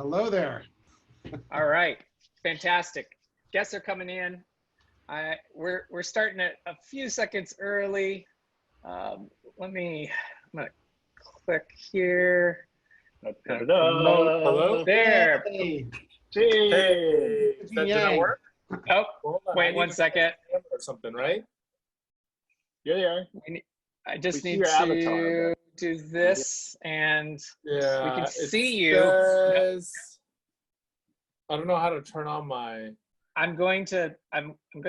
Hello there. All right, fantastic. Guests are coming in. We're starting it a few seconds early. I'm gonna click here. Hello. There. Hey. Hey. Did that work? Oh, wait 1 second. Or something, right? Yeah. I just need to do this, and we can see you. I don't know how to turn on my. I'm going to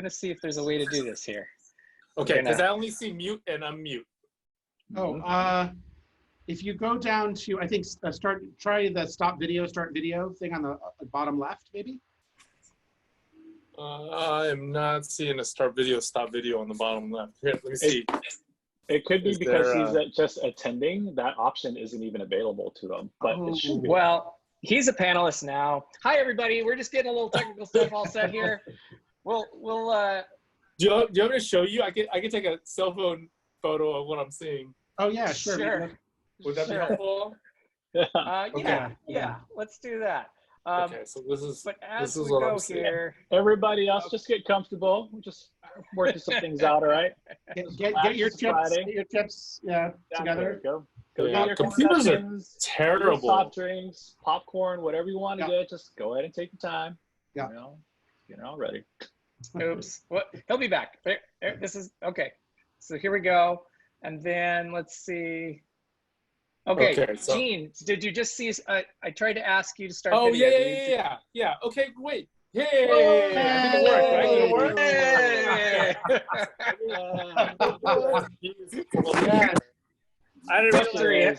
see if there's a way to do this here. Okay, because I only see mute and unmute. Oh, if you go down to, I think, try the start video thing on the bottom left, maybe. I am not seeing a stop video on the bottom left. Here, let me see. It could be because he's just attending. That option isn't even available to him. But it should be. Well, he's a panelist now. Hi, everybody. We're just getting a little technical stuff all set here. We'll. Do you want me to show you? I can take a cell phone photo of what I'm seeing. Oh yeah, sure. Would that be helpful? Yeah. Let's do that. Okay, so this is what I'm seeing here. Everybody else, just get comfortable. We're just working some things out, all right? Get your chips, together. Go. Yeah, computers are terrible. Soft drinks, popcorn, whatever you want to get, just go ahead and take your time. Yeah. Ready. Oops. What? He'll be back. There, this is okay. So here we go. And then let's see. Okay, so, Gene, did you just see? I tried to ask you to start. Oh, video. yeah. Okay, wait. Yay! I think it worked. I didn't know.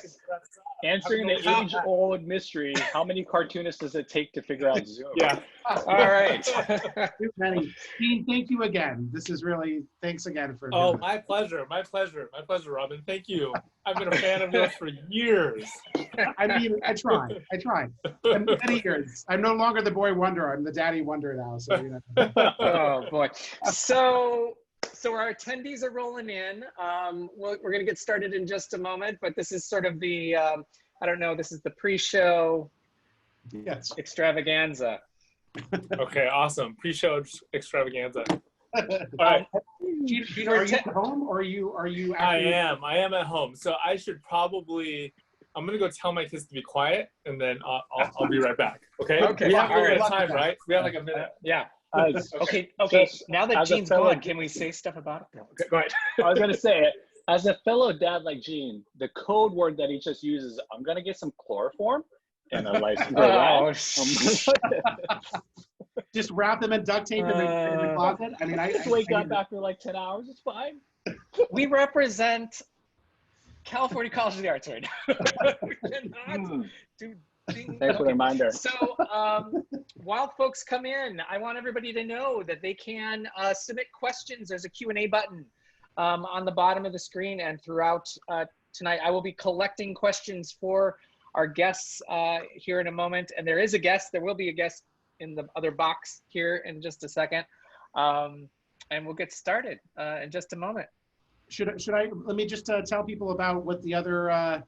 Answering the age-old mystery: how many cartoonists does it take to figure out Zoom? Yeah. All right. Too many. Steve, thank you again. This is really thanks again for. Oh, my pleasure, Robin. Thank you. I've been a fan of yours for years. I mean, I try. Many years. I'm no longer the boy wonder. I'm the daddy wonder now. So you know. Oh boy. So our attendees are rolling in. We're going to get started in just a moment, but this is sort of the, I don't know, this is the pre-show extravaganza. Okay, awesome. Pre-show extravaganza. All right. Gene, are you at home or are you actually... I am at home. So I should probably, I'm going to go tell my kids to be quiet and then I'll be right back. Okay? Okay. We have a little time, right? We have like a minute. Yeah. Okay. Now that Gene's gone, can we say stuff about it? Okay, go ahead. I was gonna say it. As a fellow dad like Gene, the code word that he just uses, I'm gonna get some chloroform and a license. Just wrap them in duct tape in the closet. I mean, I just wake up after like 10 hours. It's fine. We represent California College of the Arts right now. We cannot do. Thanks for the reminder. So while folks come in, I want everybody to know that they can submit questions. There's a Q&A button on the bottom of the screen, and throughout tonight, I will be collecting questions for our guests here in a moment. And there will be a guest in the other box here in just a second. And we'll get started in just a moment. Let me just tell people about what the other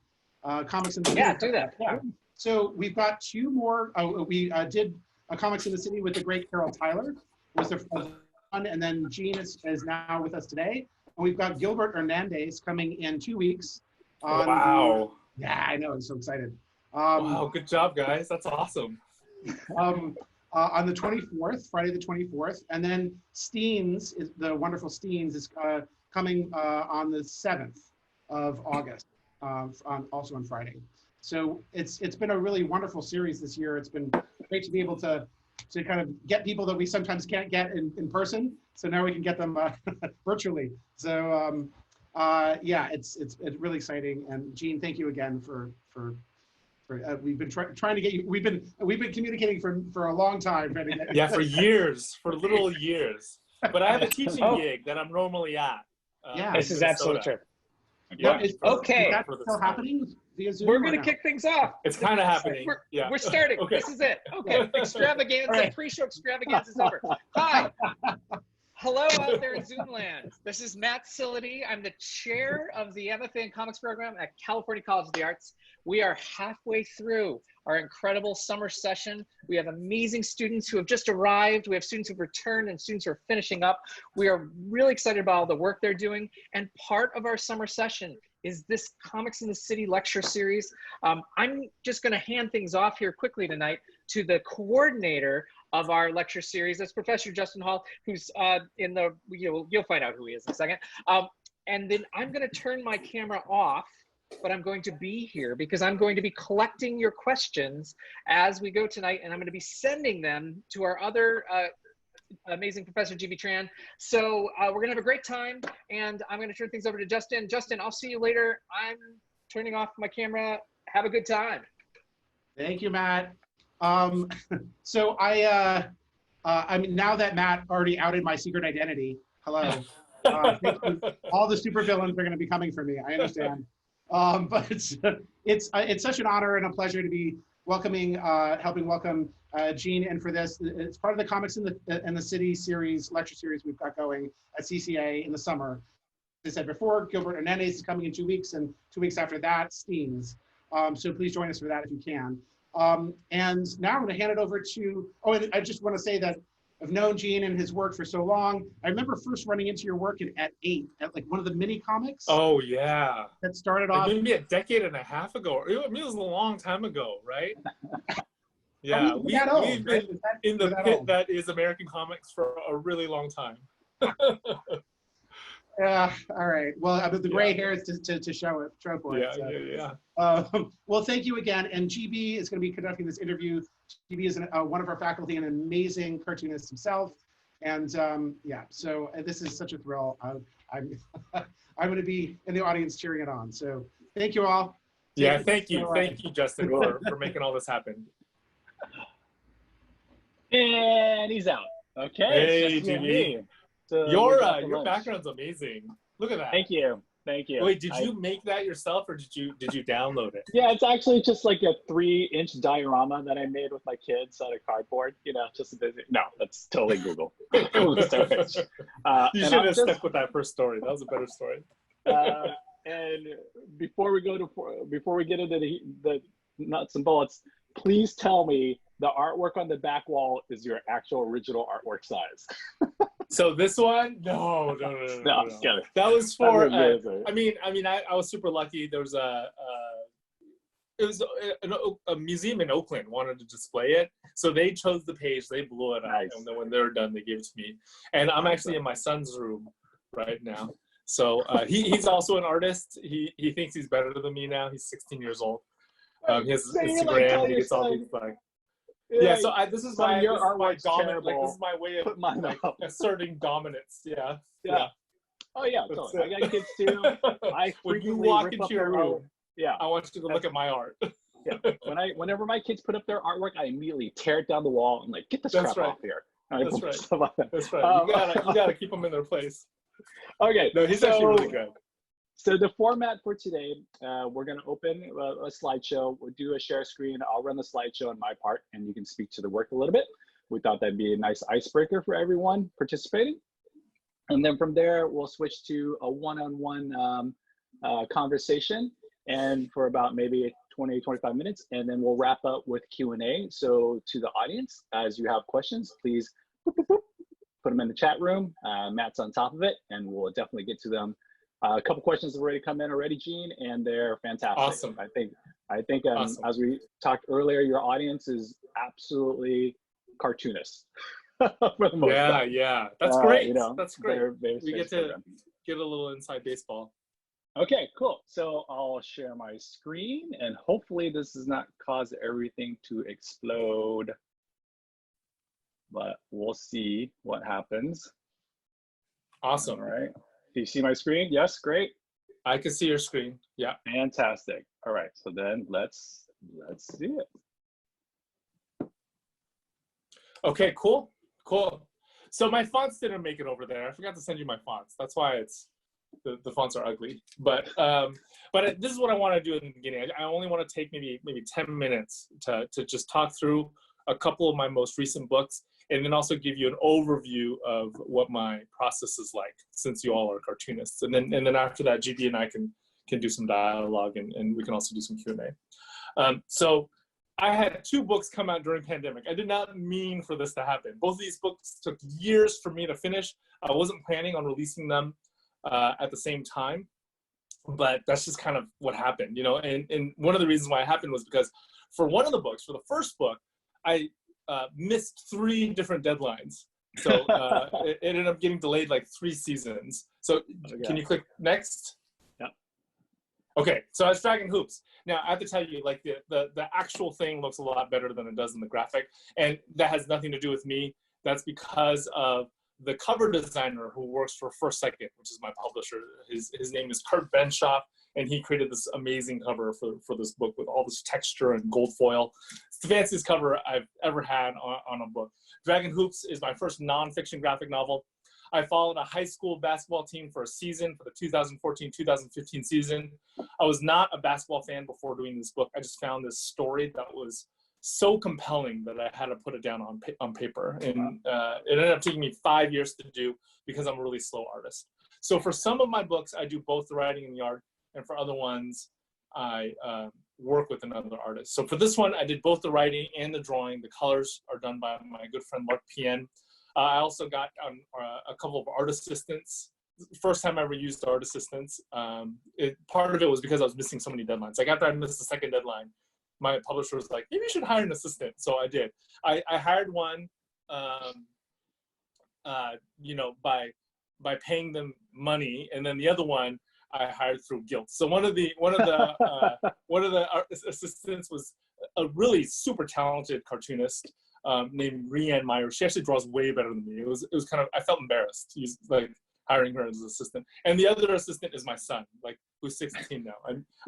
comics in the Yeah, do that. Yeah. So we've got two more. We did a Comics in the City with the great Carol Tyler. Was the fun, and then Gene is now with us today. And we've got Gilbert Hernandez coming in 2 weeks. Wow. Yeah, I know. I'm so excited. Wow, good job, guys. That's awesome. On the 24th, Friday the 24th, and then Steens, the wonderful Steens, is coming on the 7th of August, also on Friday. So it's been a really wonderful series this year. It's been great to be able to kind of get people that we sometimes can't get in person. So now we can get them virtually. So yeah, it's really exciting. And Gene, thank you again for we've been trying to get you. We've been communicating for a long time. Yeah, for years, for literal years. But I have a teaching gig that I'm normally at. Yeah, this is absolutely true. Yeah. Okay. Is that still happening via Zoom? We're going to kick things off. It's kind of happening. We're starting. Okay. This is it. Okay. Extravaganza, pre-show extravaganza is over. Hi. Hello out there in Zoom land. This is Matt Sility. I'm the chair of the MFA in Comics program at California College of the Arts. We are halfway through our incredible summer session. We have amazing students who have just arrived. We have students who've returned and students who are finishing up. We are really excited about all the work they're doing. And part of our summer session is this Comics in the City lecture series. I'm just gonna hand things off here quickly tonight to the coordinator of our lecture series. That's Professor Justin Hall, who's in the, you'll find out who he is in a second. And then I'm gonna turn my camera off, but I'm going to be here because I'm going to be collecting your questions as we go tonight, and I'm gonna be sending them to our other amazing Professor G.B. Tran. So we're gonna have a great time, and I'm gonna turn things over to Justin. Justin, I'll see you later. I'm turning off my camera. Have a good time. Thank you, Matt. So I mean, now that Matt already outed my secret identity, hello. Thank you. All the supervillains are going to be coming for me. I understand. But it's such an honor and a pleasure to be welcoming, helping welcome Gene in for this. It's part of the Comics in the City series, lecture series we've got going at CCA in the summer. As I said before, Gilbert Hernandez is coming in 2 weeks, and 2 weeks after that, Steens. So please join us for that if you can. And now I'm going to hand it over to, and I just want to say that I've known Gene and his work for so long. I remember first running into your work at 8 at like one of the mini comics. Oh yeah. That started off. Maybe a decade and a half ago. I mean, it was a long time ago, right? Yeah, Oh, we've been in the pit that is American comics for a really long time. All right. Well, the gray hair is to show for it. So. Well, thank you again. And GB is going to be conducting this interview. GB is one of our faculty and an amazing cartoonist himself. And yeah, so this is such a thrill. I'm going to be in the audience cheering it on. So thank you all. Yeah, thank you, Justin, for making all this happen. And he's out. Okay. Hey, GB. So your background's amazing. Look at that. Thank you. Thank you. Wait, did you make that yourself, or did you download it? Yeah, it's actually just like a 3-inch diorama that I made with my kids out of cardboard. You know, just a busy. No, that's totally Google. You should have stuck with that first story. That was a better story. And before we get into the nuts and bolts, please tell me the artwork on the back wall is your actual original artwork size. So this one, no. That was for. I mean, I was super lucky. There was a museum in Oakland wanted to display it, so they chose the page, they blew it up, and then when they were done, they gave it to me. And I'm actually in my son's room right now. So he's also an artist. He thinks he's better than me now. He's 16 years old. He has Instagram. He gets all these like. Yeah, so this is my dominant. Like, this is my way of asserting dominance. Yeah. Oh yeah, totally. I got kids too. When you walk into your room, I want you to look at my art. Yeah. Whenever my kids put up their artwork, I immediately tear it down the wall and like, get this crap off here. That's right. That's right. You gotta keep them in their place. Okay. No, he's actually really good. So the format for today, we're going to open a slideshow. We'll do a share screen. I'll run the slideshow on my part, and you can speak to the work a little bit. We thought that'd be a nice icebreaker for everyone participating. And then from there, we'll switch to a one-on-one conversation, and for about maybe 20, 25 minutes, and then we'll wrap up with Q&A. So to the audience, as you have questions, please put them in the chat room. Matt's on top of it, and we'll definitely get to them. A couple questions have already come in already, Gene, and they're fantastic. Awesome. I think awesome. As we talked earlier, your audience is absolutely cartoonist. For the most part. Yeah. That's great. That's great. Very we get to get a little inside baseball. Okay, cool. So I'll share my screen, and hopefully this does not cause everything to explode. But we'll see what happens. Awesome. All right. Do you see my screen? Yes, great. I can see your screen. Yeah. Fantastic. All right. So then let's see it. Okay, cool. So my fonts didn't make it over there. I forgot to send you my fonts. That's why it's the fonts are ugly. But this is what I want to do in the beginning. I only want to take maybe 10 minutes to just talk through a couple of my most recent books. and then also give you an overview of what my process is like, since you all are cartoonists. And then after that, GB and I can do some dialogue, and we can also do some Q&A. So I had 2 books come out during pandemic. I did not mean for this to happen. Both of these books took years for me to finish. I wasn't planning on releasing them at the same time, but that's just kind of what happened, you know. And one of the reasons why it happened was because for one of the books, for the first book, I missed 3 different deadlines. So it ended up getting delayed like 3 seasons. So can you click next? Okay, so it's Dragon Hoops. Now, I have to tell you, like, the actual thing looks a lot better than it does in the graphic, and that has nothing to do with me. That's because of the cover designer who works for First Second, which is my publisher. His name is Kurt Benshoff, and he created this amazing cover for this book with all this texture and gold foil. It's the fanciest cover I've ever had on a book. Dragon Hoops is my first nonfiction graphic novel. I followed a high school basketball team for a season, for the 2014-2015 season. I was not a basketball fan before doing this book. I just found this story that was so compelling that I had to put it down on paper. And it ended up taking me 5 years to do because I'm a really slow artist. So for some of my books, I do both the writing and the art. And for other ones, I work with another artist. So for this one, I did both the writing and the drawing. The colors are done by my good friend, Mark Pien. I also got a couple of art assistants. First time I ever used art assistants. Part of it was because I was missing so many deadlines. Like after I missed the second deadline, my publisher was like, maybe you should hire an assistant. So I did. I hired one, you know, by paying them money, and then the other one I hired through guilt. So one of the assistants was a really super talented cartoonist named Rianne Meyer. She actually draws way better than me. It was kind of, I felt embarrassed. He's like hiring her as an assistant. And the other assistant is my son, like who's 16 now.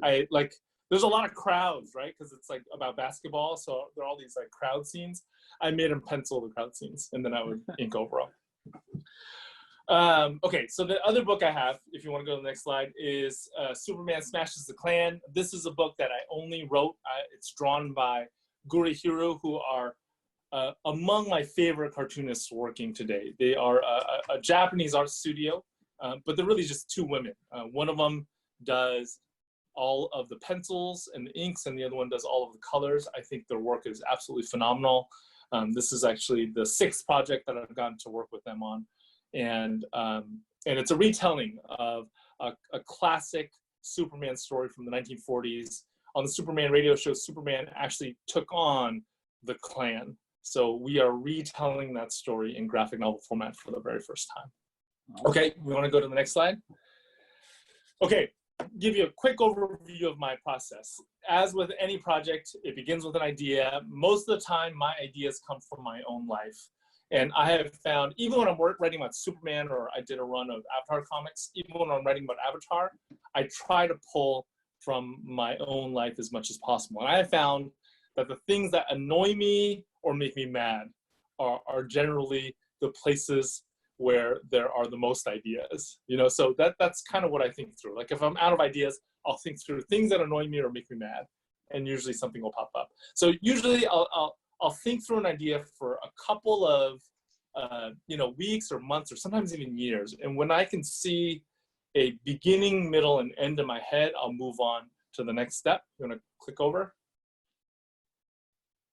I like, there's a lot of crowds, right? Because it's like about basketball. So there are all these like crowd scenes. I made him pencil the crowd scenes, and then I would ink over them. Okay, so the other book I have, if you want to go to the next slide, is Superman Smashes the Klan. This is a book that I only wrote. It's drawn by Gurihiru, who are among my favorite cartoonists working today. They are a Japanese art studio, but they're really just 2 women. One of them does all of the pencils and the inks, and the other one does all of the colors. I think their work is absolutely phenomenal. This is actually the 6th project that I've gotten to work with them on. And it's a retelling of a classic Superman story from the 1940s. On the Superman radio show, Superman actually took on the Klan. So we are retelling that story in graphic novel format for the very first time. Okay, we want to go to the next slide. Okay, give you a quick overview of my process. As with any project, it begins with an idea. Most of the time, my ideas come from my own life. And I have found, even when I'm writing about Superman, or I did a run of Avatar comics, even when I'm writing about Avatar, I try to pull from my own life as much as possible. And I have found that the things that annoy me or make me mad are generally the places where there are the most ideas, you know. So that's kind of what I think through. Like if I'm out of ideas, I'll think through things that annoy me or make me mad, and usually something will pop up. So usually I'll think through an idea for a couple of you know, weeks or months or sometimes even years, and when I can see a beginning, middle, and end in my head, I'll move on to the next step. You want to click over?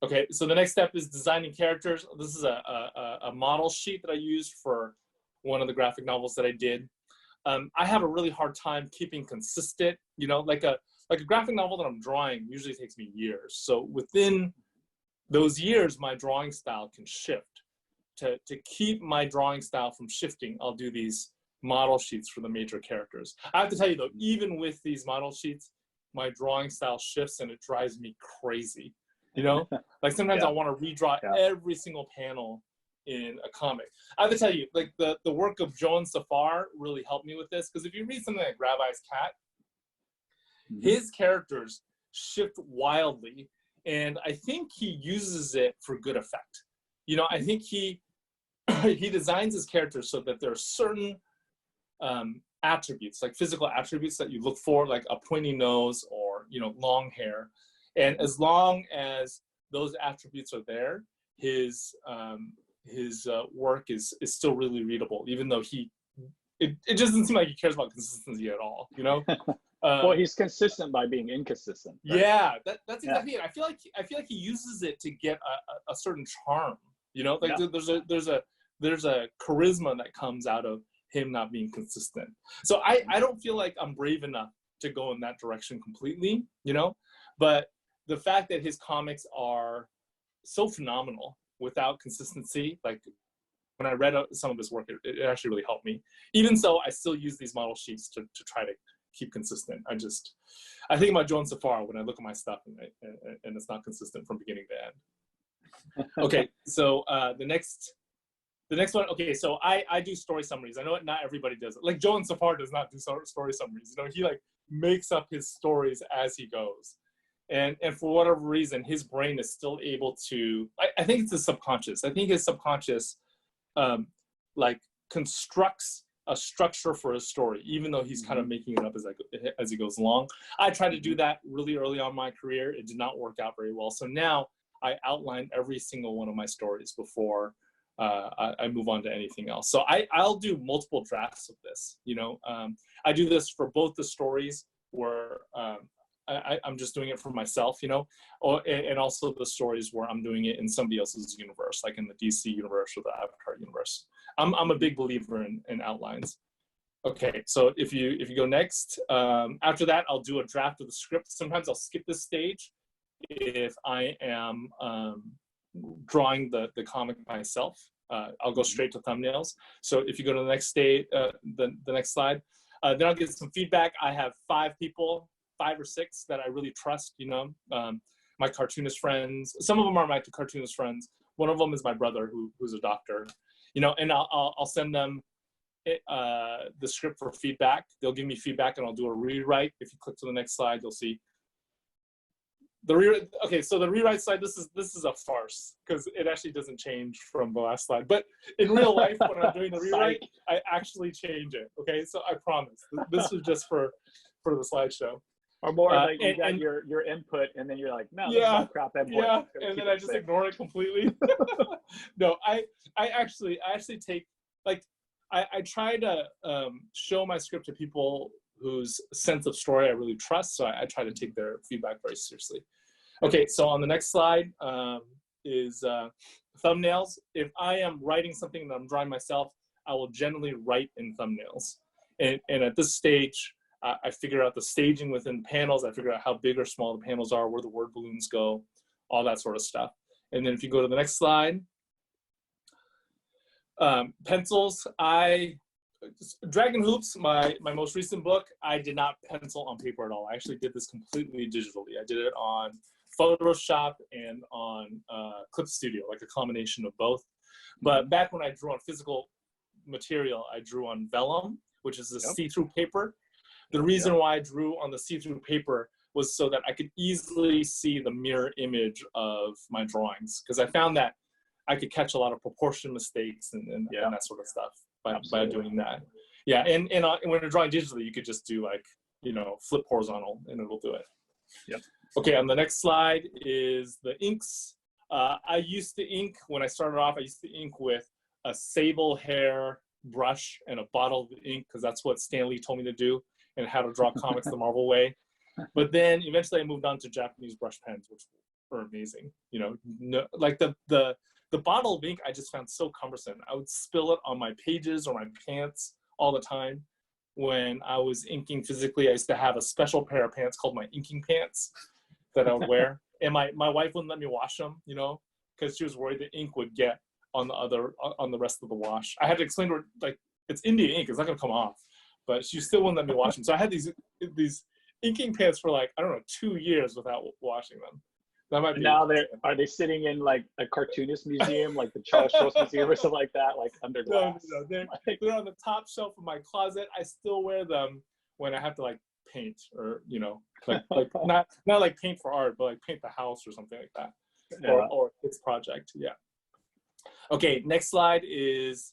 Okay, so the next step is designing characters. This is a model sheet that I used for one of the graphic novels that I did. I have a really hard time keeping consistent, you know, like a graphic novel that I'm drawing usually takes me years. So within those years, my drawing style can shift. To keep my drawing style from shifting, I'll do these model sheets for the major characters. I have to tell you though, even with these model sheets, my drawing style shifts and it drives me crazy. You know, like sometimes I want to redraw every single panel in a comic. I have to tell you, like the work of Joan Safar really helped me with this, because if you read something like Grab Eye's Cat, his characters shift wildly, and I think he uses it for good effect. You know, I think he designs his characters so that there are certain attributes, like physical attributes that you look for, like a pointy nose or, you know, long hair. And as long as those attributes are there, his work is still really readable, even though it just doesn't seem like he cares about consistency at all, you know. Well, he's consistent by being inconsistent. Right? Yeah, that's exactly it. I feel like he uses it to get a certain charm, you know. Like there's a charisma that comes out of him not being consistent. So I don't feel like I'm brave enough to go in that direction completely, you know. But the fact that his comics are so phenomenal without consistency, like when I read some of his work, it actually really helped me. Even so, I still use these model sheets to try to keep consistent. I think about Joe and Safar when I look at my stuff and it's not consistent from beginning to end. Okay, so the next one. Okay, so I do story summaries. I know not everybody does it. Like Joe and Safar does not do story summaries. You know, he like makes up his stories as he goes. And for whatever reason, his brain is still able to, I think it's the subconscious. I think his subconscious like constructs a structure for a story, even though he's kind of making it up as he goes along. I tried to do that really early on in my career. It did not work out very well. So now I outline every single one of my stories before I move on to anything else. So I'll do multiple drafts of this. You know, I do this for both the stories where I'm just doing it for myself, you know, and also the stories where I'm doing it in somebody else's universe, like in the DC universe or the Avatar universe. I'm a big believer in outlines. Okay, so if you go next, after that, I'll do a draft of the script. Sometimes I'll skip this stage if I am drawing the comic myself. I'll go straight to thumbnails. So if you go to the next stage, the next slide, then I'll get some feedback. I have 5 or 6 that I really trust, you know, my cartoonist friends. Some of them are my cartoonist friends. One of them is my brother who's a doctor, you know, and I'll send them the script for feedback. They'll give me feedback and I'll do a rewrite. If you click to the next slide, you'll see okay, so the rewrite slide, this is a farce because it actually doesn't change from the last slide. But in real life, when I'm doing the rewrite, I actually change it. Okay, so I promise. This is just for the slideshow. Or more like you got your input and then you're like, no, that's not crap input. Yeah, and then I just ignore it completely. No, I actually take, like, I try to show my script to people whose sense of story I really trust. So I try to take their feedback very seriously. Okay, so on the next slide is thumbnails. If I am writing something that I'm drawing myself, I will generally write in thumbnails. And at this stage, I figure out the staging within panels. I figure out how big or small the panels are, where the word balloons go, all that sort of stuff. And then if you go to the next slide, pencils. Dragon Hoops, my most recent book, I did not pencil on paper at all. I actually did this completely digitally. I did it on Photoshop and on Clip Studio, like a combination of both. But back when I drew on physical material, I drew on vellum, which is a see-through paper. The reason why I drew on the see-through paper was so that I could easily see the mirror image of my drawings, because I found that I could catch a lot of proportion mistakes and that sort of stuff by doing that. Yeah, and when you're drawing digitally, you could just do, like, you know, flip horizontal and it'll do it. Yep. Okay, on the next slide is the inks. I used to ink, when I started off, I used to ink with a sable hair brush and a bottle of ink, because that's what Stan Lee told me to do and how to draw comics the Marvel way. But then eventually I moved on to Japanese brush pens, which were amazing. You know, no, like the bottle of ink I just found so cumbersome. I would spill it on my pages or my pants all the time. When I was inking physically, I used to have a special pair of pants called my inking pants that I would wear. And my wife wouldn't let me wash them, you know, because she was worried the ink would get on the rest of the wash. I had to explain to her, like, it's India ink, it's not gonna come off. But she still wouldn't let me wash them. So I had these inking pants for, like, I don't know, 2 years without washing them. That might be. Now are they sitting in, like, a cartoonist museum, like the Charles Schultz Museum or something like that, like under glass? No. They're on the top shelf of my closet. I still wear them when I have to, like, paint, or, you know, like not like paint for art, but like paint the house or something like that, or its project. Yeah. Okay, next slide is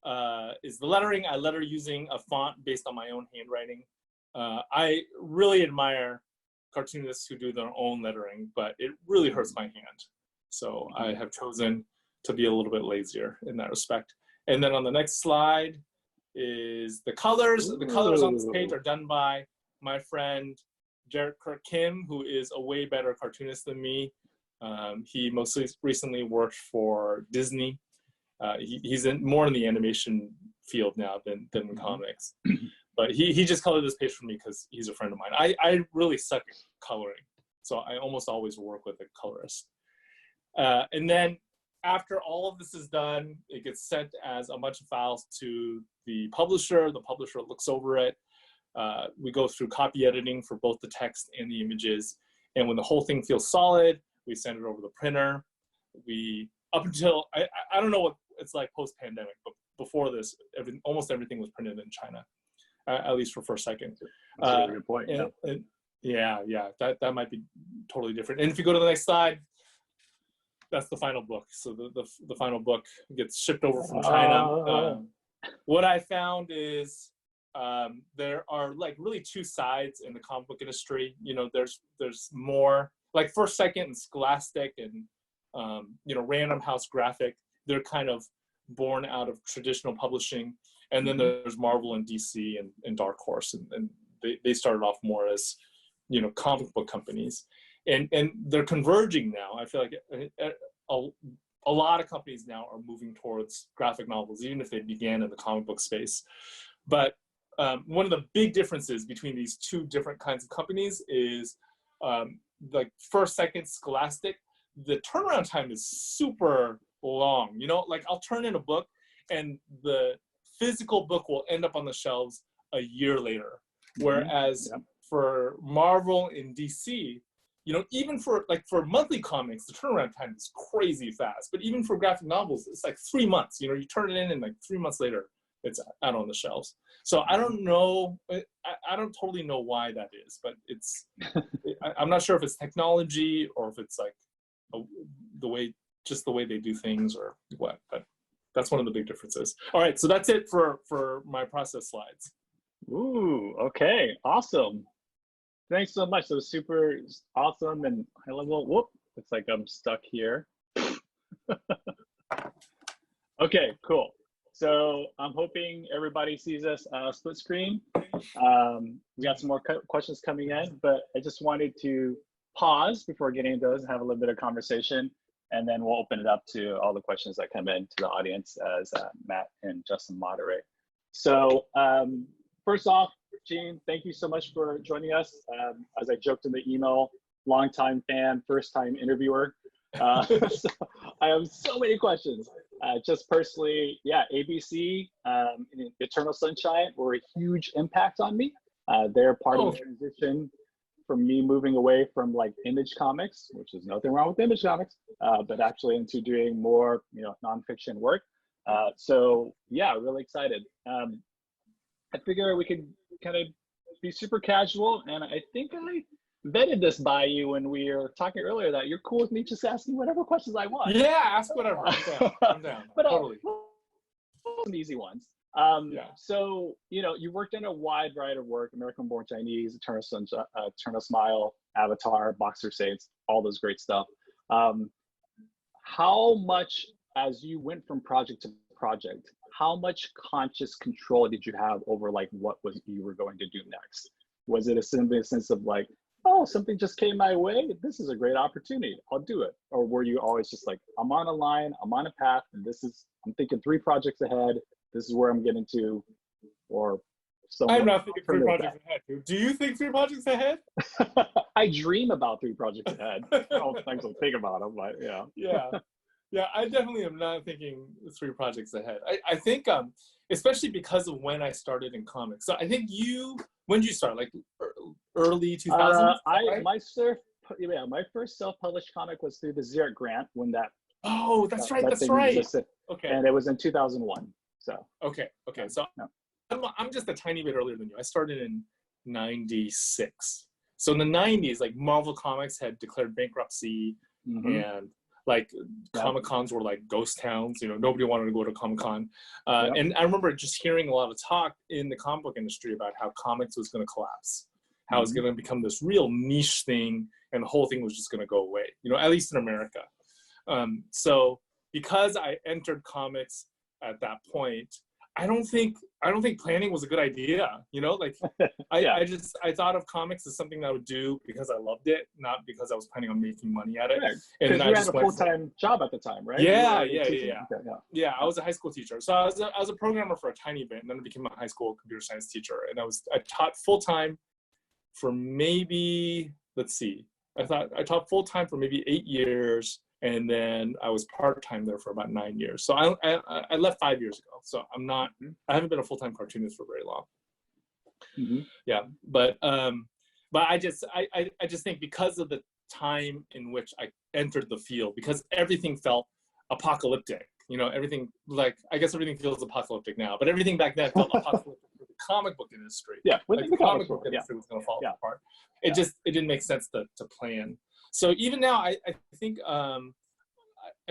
the lettering. I letter using a font based on my own handwriting. I really admire cartoonists who do their own lettering, but it really hurts my hand. So I have chosen to be a little bit lazier in that respect. And then on the next slide is the colors. The colors on this page are done by my friend Jarrett Kirk Kim, who is a way better cartoonist than me. He most recently worked for Disney. He's more in the animation field now than in comics. But he just colored this page for me because he's a friend of mine. I really suck at coloring, so I almost always work with a colorist. And then after all of this is done, it gets sent as a bunch of files to the publisher. The publisher looks over it. We go through copy editing for both the text and the images. And when the whole thing feels solid, we send it over the printer. Up until, I don't know what it's like post-pandemic, but before this, almost everything was printed in China, at least for first second. That's a really good point. Yeah, that might be totally different. And if you go to the next slide, that's the final book. So the final book gets shipped over from China. What I found is there are like really two sides in the comic book industry. You know, there's more like First Second and Scholastic and Random House Graphic. They're kind of born out of traditional publishing. And then there's Marvel and DC and Dark Horse, and they started off more as comic book companies. And they're converging now. I feel like a lot of companies now are moving towards graphic novels, even if they began in the comic book space. But one of the big differences between these two different kinds of companies is like First Second Scholastic, the turnaround time is super long. Like I'll turn in a book and the physical book will end up on the shelves a year later. Whereas for Marvel and DC, even for monthly comics, the turnaround time is crazy fast. But even for graphic novels, it's like 3 months. You turn it in and like 3 months later, it's out on the shelves. So I don't know. I don't totally know why that is, but I'm not sure if it's technology or if it's like the way they do things or what. But that's one of the big differences. All right, so that's it for my process slides. Ooh, okay, awesome. Thanks so much. That was super awesome and high level. Whoop, it's like I'm stuck here. Okay, cool. So I'm hoping everybody sees us split screen. We got some more questions coming in, but I just wanted to pause before getting into those and have a little bit of conversation, and then we'll open it up to all the questions that come in to the audience as Matt and Justin moderate. So first off, Gene, thank you so much for joining us. As I joked in the email, longtime fan, first time interviewer. So I have so many questions. Just personally, ABC, Eternal Sunshine were a huge impact on me. They're part of the transition from me moving away from like Image Comics, which is nothing wrong with Image Comics, but actually into doing more, nonfiction work. So yeah, really excited. I figure we could kind of be super casual, and I think I vetted this by you when we were talking earlier that you're cool with me just asking whatever questions I want. Yeah, ask whatever. I'm down. But Totally. Some easy ones. Yeah. So, you worked in a wide variety of work: American Born Chinese, Eternal Smile, Avatar, Boxer Saints, all those great stuff. How much, as you went from project to project, how much conscious control did you have over like what you were going to do next? Was it a sense of like, oh, something just came my way, this is a great opportunity, I'll do it? Or were you always just like, I'm on a line, I'm on a path, and I'm thinking 3 projects ahead, this is where I'm getting to? Or I'm not thinking 3 projects ahead. Do you think 3 projects ahead? I dream about 3 projects ahead. I don't think about them, but yeah. Yeah, I definitely am not thinking 3 projects ahead. I think, especially because of when I started in comics. So I think when did you start? Like early 2000s? Right? My first self-published comic was through the Xeric grant when that. Oh, that's right. Existed. Okay. And it was in 2001. So. Okay. So I'm just a tiny bit earlier than you. I started in '96. So in the '90s, like Marvel Comics had declared bankruptcy, and like Comic-Cons were like ghost towns. Nobody wanted to go to Comic-Con. And I remember just hearing a lot of talk in the comic book industry about how comics was going to collapse, how it's going to become this real niche thing, and the whole thing was just going to go away, at least in America. So, because I entered comics at that point, I don't think planning was a good idea. You know, like I thought of comics as something that I would do because I loved it, not because I was planning on making money at it. Because And you had a full-time job at the time, right? Yeah. I was a high school teacher, so I was a programmer for a tiny bit, and then I became a high school computer science teacher, and I taught full-time for maybe, let's see, I taught full-time for maybe 8 years. And then I was part-time there for about 9 years. So I left 5 years ago. So I haven't been a full-time cartoonist for very long. Yeah, but I just think because of the time in which I entered the field, because everything felt apocalyptic, you know, everything, like, I guess everything feels apocalyptic now, but everything back then felt apocalyptic for the comic book industry. Yeah, like the comic book industry was going to fall apart. It didn't make sense to plan. So even now, I think I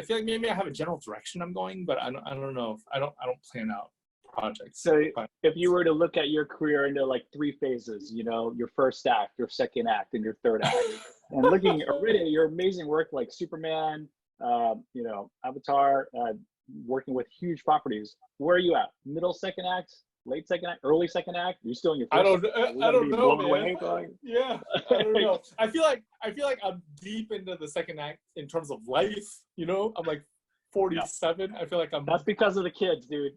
feel like maybe I have a general direction I'm going, but I don't know. I don't plan out projects. So if you were to look at your career into like 3 phases, you know, your first act, your second act, and your third act, and looking already at your amazing work like Superman, you know, Avatar, working with huge properties, where are you at? Middle second act? Late second act, early second act? You're still in your first. I don't know, man. Yeah, I don't know. I feel like I'm deep into the second act in terms of life. You know, I'm like 47. Yeah. I feel like I'm. That's because of the kids, dude.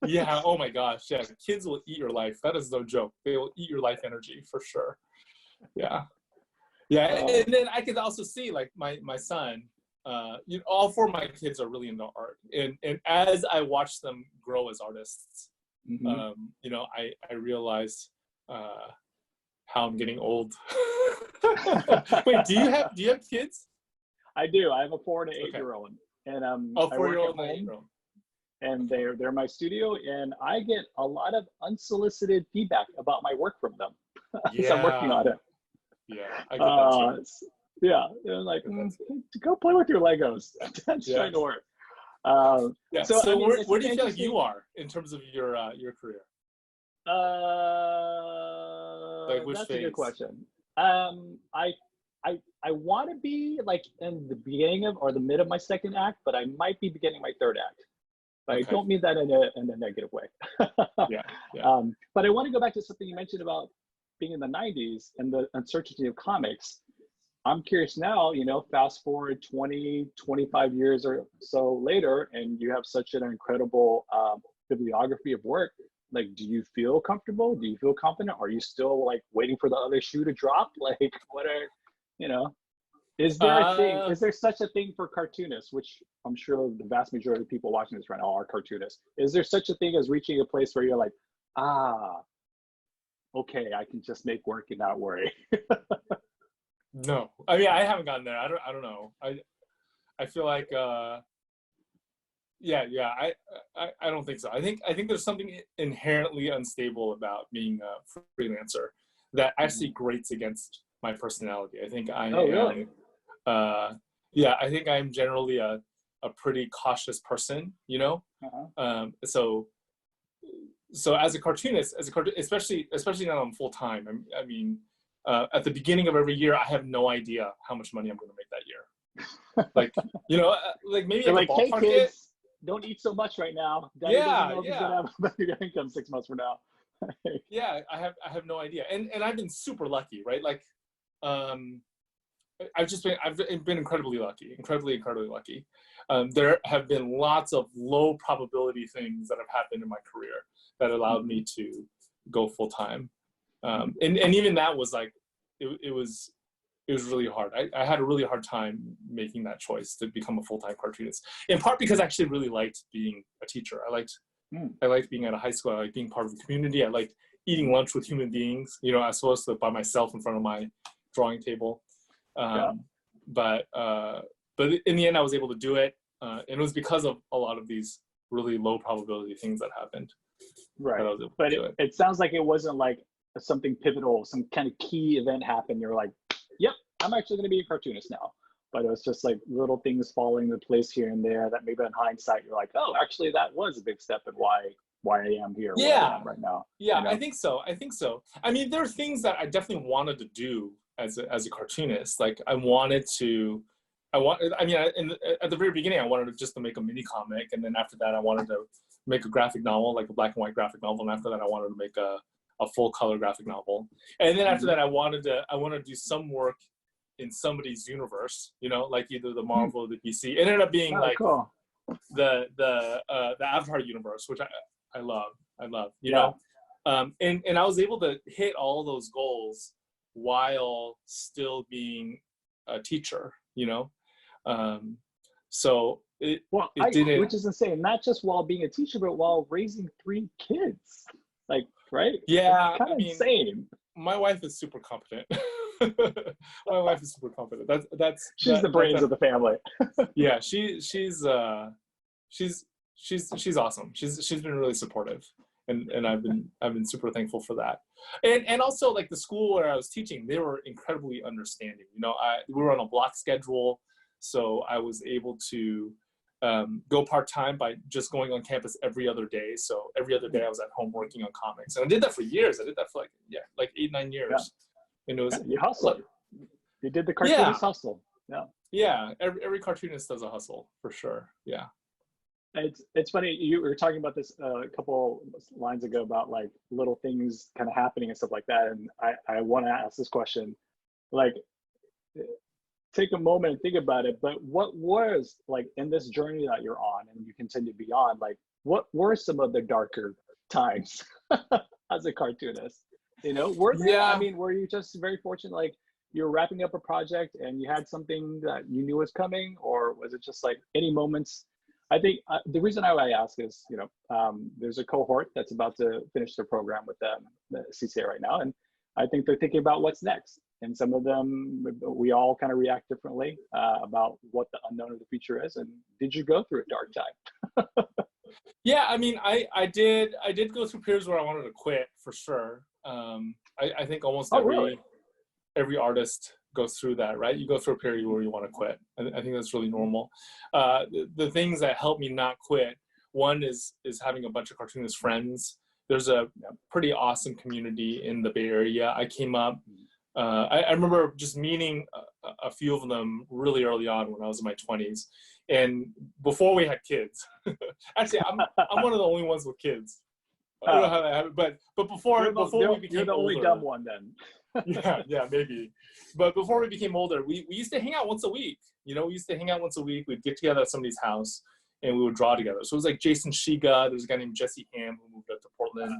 Yeah. Oh my gosh. Yeah. Kids will eat your life. That is no joke. They will eat your life energy for sure. Yeah. Yeah. And then I could also see like my son. You know, all 4 of my kids are really into art, and as I watch them grow as artists. You know, I realize how I'm getting old. Wait, do you have kids? I do. I have a 4 and an 8-year-old, and 4-year-old and 8-year-old. And they're my studio, and I get a lot of unsolicited feedback about my work from them. Yeah. I'm working on it. Yeah, I get that too. Yeah, they're like, go play with your Legos. That's trying to work. Yeah. So I mean, where do you feel like you are in terms of your career? Like which that's phase? A good question. I want to be like in the beginning of or the mid of my second act, but I might be beginning my third act. But I don't mean that in a negative way. Yeah. But I want to go back to something you mentioned about being in the 90s and the uncertainty of comics. I'm curious now, you know, fast forward 20, 25 years or so later, and you have such an incredible bibliography of work. Like, do you feel comfortable? Do you feel confident? Are you still like waiting for the other shoe to drop? Like, what are, you know, is there a thing? Is there such a thing for cartoonists, which I'm sure the vast majority of people watching this right now are cartoonists. Is there such a thing as reaching a place where you're like, okay, I can just make work and not worry? No, I mean, I haven't gotten there. I don't know. I feel like I don't think so. I think there's something inherently unstable about being a freelancer that actually grates against my personality. I think I really? I think I'm generally a pretty cautious person, you know. So as a cartoonist, especially now I'm full time. I mean. At the beginning of every year, I have no idea how much money I'm going to make that year. Like, you know, like maybe they're like, hey kids, don't eat so much right now. Daddy doesn't know if you're going to have your income 6 months from now. Yeah, I have no idea, and I've been super lucky, right? Like, I've been incredibly lucky. There have been lots of low probability things that have happened in my career that allowed me to go full time. And even that was like, it was really hard. I had a really hard time making that choice to become a full-time cartoonist, in part because I actually really liked being a teacher. I liked being at a high school. I liked being part of the community. I liked eating lunch with human beings, you know, as opposed to by myself in front of my drawing table. But in the end I was able to do it. And it was because of a lot of these really low probability things that happened. Right. But it sounds like it wasn't like something pivotal, some kind of key event happened. You're like, yep, I'm actually going to be a cartoonist now. But it was just like little things falling into place here and there that maybe in hindsight, you're like, oh, actually that was a big step in why I am here where I am right now. Yeah, you know? I think so. I mean, there are things that I definitely wanted to do as a cartoonist. Like I wanted to at the very beginning, I wanted just to make a mini comic, and then after that, I wanted to make a graphic novel, like a black and white graphic novel, and after that, I wanted to make a full color graphic novel, and then after that, I wanted to do some work in somebody's universe, you know, like either the Marvel or the DC. It ended up being cool. the Avatar universe, which I love, you know, and I was able to hit all those goals while still being a teacher, you know. So didn't, which is insane, not just while being a teacher, but while raising 3 kids, like, right? Yeah, kind of insane. My wife is super competent. My wife is super competent. She's the brains of the family. Yeah, she's awesome. She's been really supportive, and I've been super thankful for that. And also, like, the school where I was teaching, they were incredibly understanding. You know, we were on a block schedule, so I was able to go part-time by just going on campus every other day. So every other day I was at home working on comics, and I did that for years. I did that for like 8-9 years. Yeah. And it was, you hustled. You did the cartoonist hustle. Yeah, every cartoonist does a hustle, for sure. Yeah. It's funny, you were talking about this a couple lines ago about like little things kind of happening and stuff like that, and I want to ask this question, like, take a moment and think about it, but what was, like, in this journey that you're on and you continue to be on, like, what were some of the darker times as a cartoonist? You know, I mean, were you just very fortunate, like you're wrapping up a project and you had something that you knew was coming, or was it just like any moments? I think the reason I ask is, you know, there's a cohort that's about to finish their program with the CCA right now, and I think they're thinking about what's next. And some of them, we all kind of react differently about what the unknown of the future is. And did you go through a dark time? Yeah, I mean, I did go through periods where I wanted to quit, for sure. I think almost every artist goes through that, right? You go through a period where you want to quit. I think that's really normal. The things that help me not quit, one is having a bunch of cartoonist friends. There's a pretty awesome community in the Bay Area. I came up, I remember just meeting a few of them really early on when I was in my 20s, and before we had kids. Actually, I'm one of the only ones with kids. I don't know how that happened, but before we became older, you're the only dumb one then. yeah, maybe. But before we became older, we used to hang out once a week. You know, we used to hang out once a week. We'd get together at somebody's house and we would draw together. So it was like Jason Shiga. There's a guy named Jesse Ham who moved up to Portland.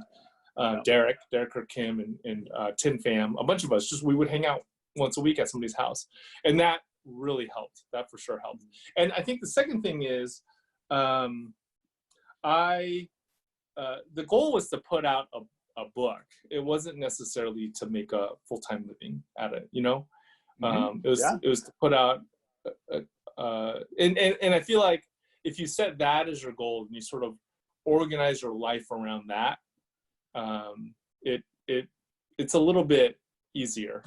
Derek Kim and Tin Pham, a bunch of us, just we would hang out once a week at somebody's house. And that really helped. That for sure helped. And I think the second thing is the goal was to put out a book. It wasn't necessarily to make a full-time living at it, you know? It was to put out and I feel like if you set that as your goal and you sort of organize your life around that, it's a little bit easier,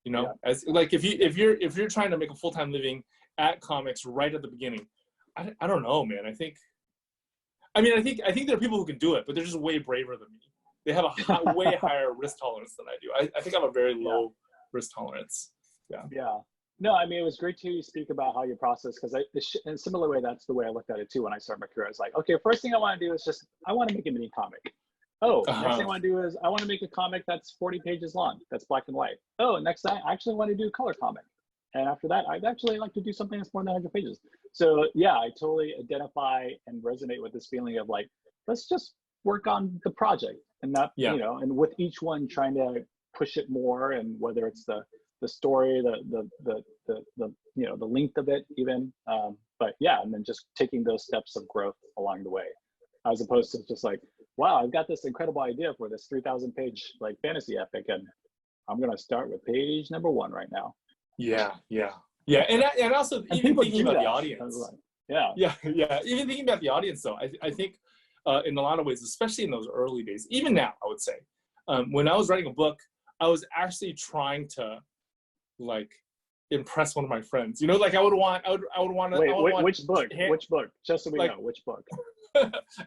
you know. As like if you're trying to make a full-time living at comics right at the beginning, I don't know, man. I think there are people who can do it, but they're just way braver than me. They have a way higher risk tolerance than I do. I think I have a very low risk tolerance. Yeah. No, I mean, it was great to hear you speak about how you process, because in a similar way, that's the way I looked at it too when I started my career. I was like, okay, first thing I want to do is I want to make a mini comic. Oh, next thing I want to do is I want to make a comic that's 40 pages long, that's black and white. Oh, next thing I actually want to do a color comic. And after that, I'd actually like to do something that's more than 100 pages. So yeah, I totally identify and resonate with this feeling of like, let's just work on the project and not, you know, and with each one trying to push it more, and whether it's the story, the you know, the length of it even. But yeah, and then just taking those steps of growth along the way, as opposed to just like, wow, I've got this incredible idea for this 3,000 page like fantasy epic, and I'm gonna start with page number 1 right now. Yeah, and also even thinking about the audience. Even thinking about the audience, though, I think in a lot of ways, especially in those early days, even now, I would say, when I was writing a book, I was actually trying to like impress one of my friends. You know, like I would want to. Wait, which book? Which book? Just so we know, which book?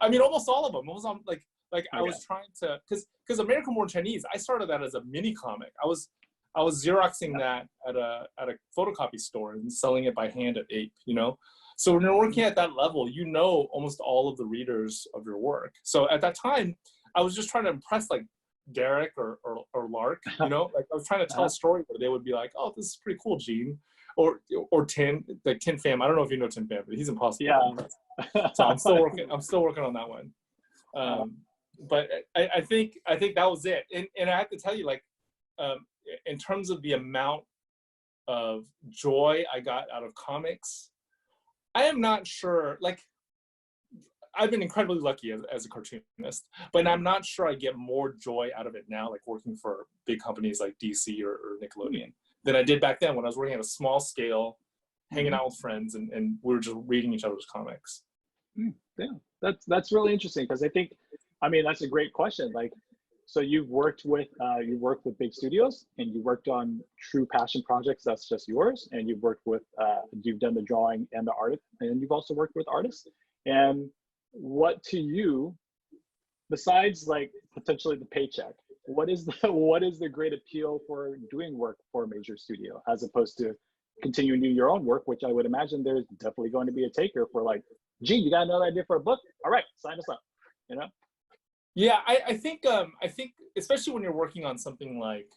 I mean, almost all of them. Almost all, like I was trying to, because American Born Chinese, I started that as a mini comic. I was I was Xeroxing that at a photocopy store and selling it by hand at Ape, you know? So when you're working at that level, you know almost all of the readers of your work. So at that time, I was just trying to impress like Derek or Lark, you know? Like I was trying to tell a story where they would be like, oh, this is pretty cool, Gene. Or Tin, like Tin Pham. I don't know if you know Tin Pham, but he's impossible. Yeah. So I'm still working on that one. But I think that was it. And I have to tell you, like, in terms of the amount of joy I got out of comics, I am not sure. Like, I've been incredibly lucky as a cartoonist, but I'm not sure I get more joy out of it now, like working for big companies like DC or Nickelodeon, than I did back then when I was working at a small scale, hanging out with friends, and we were just reading each other's comics. Yeah, that's really interesting, because I mean, that's a great question. Like, so you've worked with big studios, and you worked on true passion projects that's just yours, and you've worked with you've done the drawing and the art, and you've also worked with artists. And what to you, besides like potentially the paycheck, what is the great appeal for doing work for a major studio as opposed to continuing to do your own work, which I would imagine there's definitely going to be a taker for, like, gee, you got another idea for a book? All right, sign us up, you know? Yeah, I think especially when you're working on something like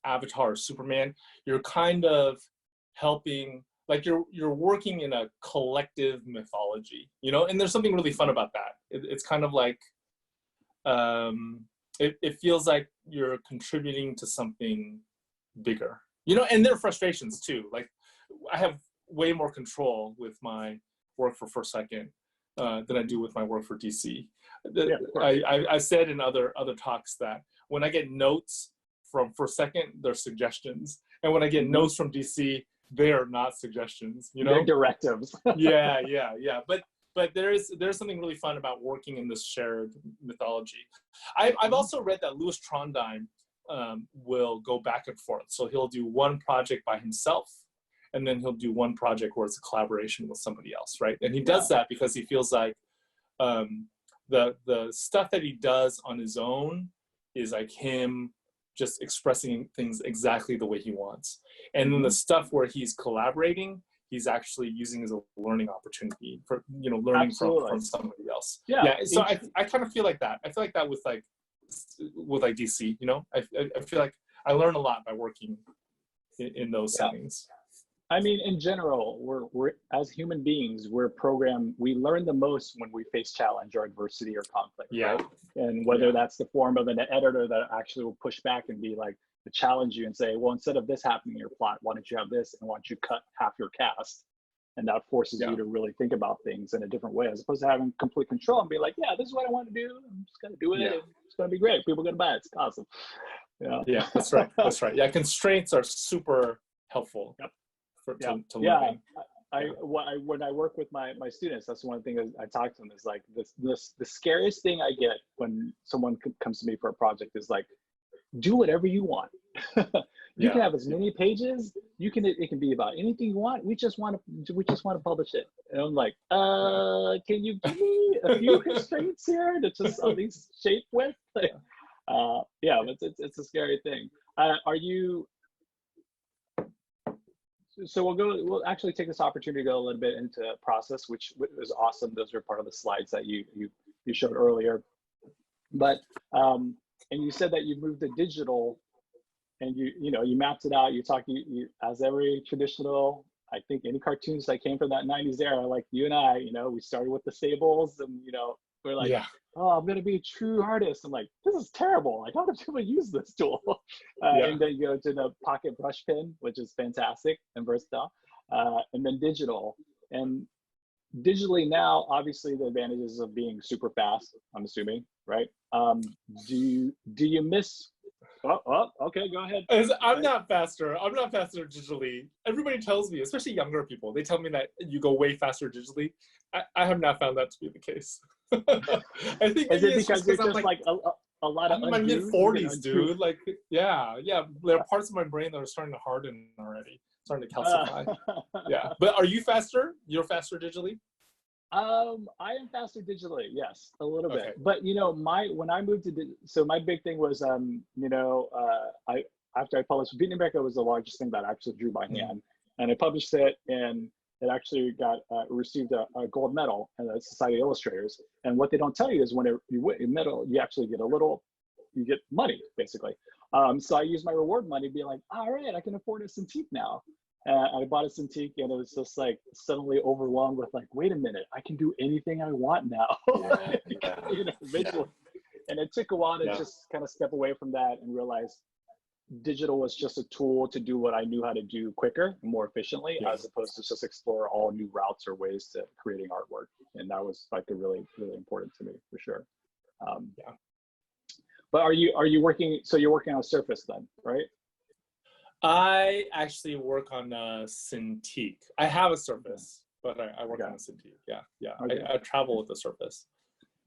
Avatar or Superman, you're kind of helping, like you're working in a collective mythology, you know, and there's something really fun about that. It's kind of like it feels like you're contributing to something bigger, you know, and there are frustrations too. Like I have way more control with my work for First Second than I do with my work for DC. I said in other talks that when I get notes from First Second, they're suggestions, and when I get notes from DC, they are not suggestions. You know, they're directives. yeah. But there's something really fun about working in this shared mythology. I've also read that Louis Trondheim will go back and forth. So he'll do one project by himself, and then he'll do one project where it's a collaboration with somebody else, right? And he does that because he feels like the stuff that he does on his own is like him just expressing things exactly the way he wants. And then the stuff where he's collaborating, he's actually using as a learning opportunity for, you know, learning from somebody else. Yeah. So I kind of feel like that. I feel like that with like DC, you know, I feel like I learn a lot by working in those settings. I mean, in general, we're as human beings, we're programmed. We learn the most when we face challenge or adversity or conflict, right? And whether that's the form of an editor that actually will push back and be like, to challenge you and say, well, instead of this happening in your plot, why don't you have this? And why don't you cut half your cast? And that forces you to really think about things in a different way, as opposed to having complete control and be like, yeah, this is what I want to do. I'm just going to do it. And it's going to be great. People are going to buy it. It's awesome. Yeah, that's right. That's right. Yeah, constraints are super helpful. To learning. When I work with my students, that's one thing I talk to them is like the scariest thing I get when someone comes to me for a project is like, do whatever you want. You can have as many pages. It can be about anything you want. We just want to publish it. And I'm like, can you give me a few constraints here to just at least shape with? Like, but it's a scary thing. Are you? So we'll actually take this opportunity to go a little bit into process, which was awesome. Those are part of the slides that you showed earlier. But and you said that you moved to digital, and you mapped it out. You as every traditional, I think any cartoons that came from that 90s era, like you and I, we started with the Sables, and we're like, oh, I'm gonna be a true artist. I'm like, this is terrible. Like, how do people use this tool? And then you go to the pocket brush pen, which is fantastic and versatile, and then digital. And digitally now, obviously, the advantages of being super fast, I'm assuming, right? Do you miss? Okay, go ahead. I'm not faster digitally. Everybody tells me, especially younger people, they tell me that you go way faster digitally. I have not found that to be the case. I think is it because you're just like a lot of I'm in my mid-40s, dude. Like, yeah. There are parts of my brain that are starting to harden already, starting to calcify. Yeah, but are you faster? You're faster digitally? I am faster digitally, yes, a little bit. But when I moved to so my big thing was after I published Beat America was the largest thing that I actually drew by hand, and I published it, and it actually got received a gold medal in the Society of Illustrators. And what they don't tell you is when you win a medal, you actually get you get money basically. So I used my reward money, being like, all right, I can afford a Cintiq now. I bought a Cintiq, and it was just like suddenly overwhelmed with like, wait a minute, I can do anything I want now. Visually. And it took a while to just kind of step away from that and realize digital was just a tool to do what I knew how to do quicker and more efficiently, as opposed to just explore all new routes or ways to creating artwork. And that was like really, really important to me for sure. But are you working? So you're working on Surface then, right? I actually work on a Cintiq. I have a Surface, but I work on a Cintiq. Yeah. Okay. I travel with the Surface.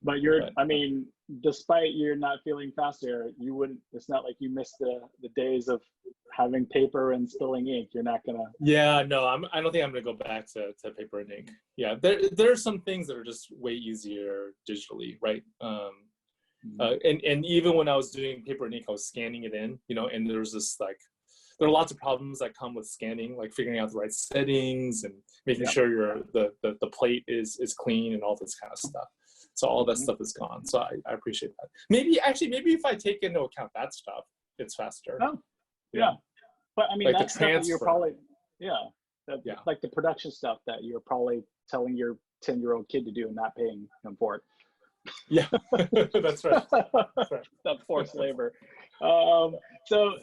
But I mean, despite you're not feeling faster, you wouldn't, it's not like you missed the days of having paper and spilling ink. You're not gonna. Yeah, no, I don't think I'm gonna go back to paper and ink. Yeah, there are some things that are just way easier digitally, right? And even when I was doing paper and ink, I was scanning it in, and there's this like, there are lots of problems that come with scanning, like figuring out the right settings and making sure the plate is clean and all this kind of stuff. So all that stuff is gone. So I appreciate that. Maybe if I take into account that stuff, it's faster. Oh, yeah. But I mean, like that's stuff that you're probably, like the production stuff that you're probably telling your 10-year-old kid to do and not paying him for it. Yeah, that's right. That's right. That forced labor. So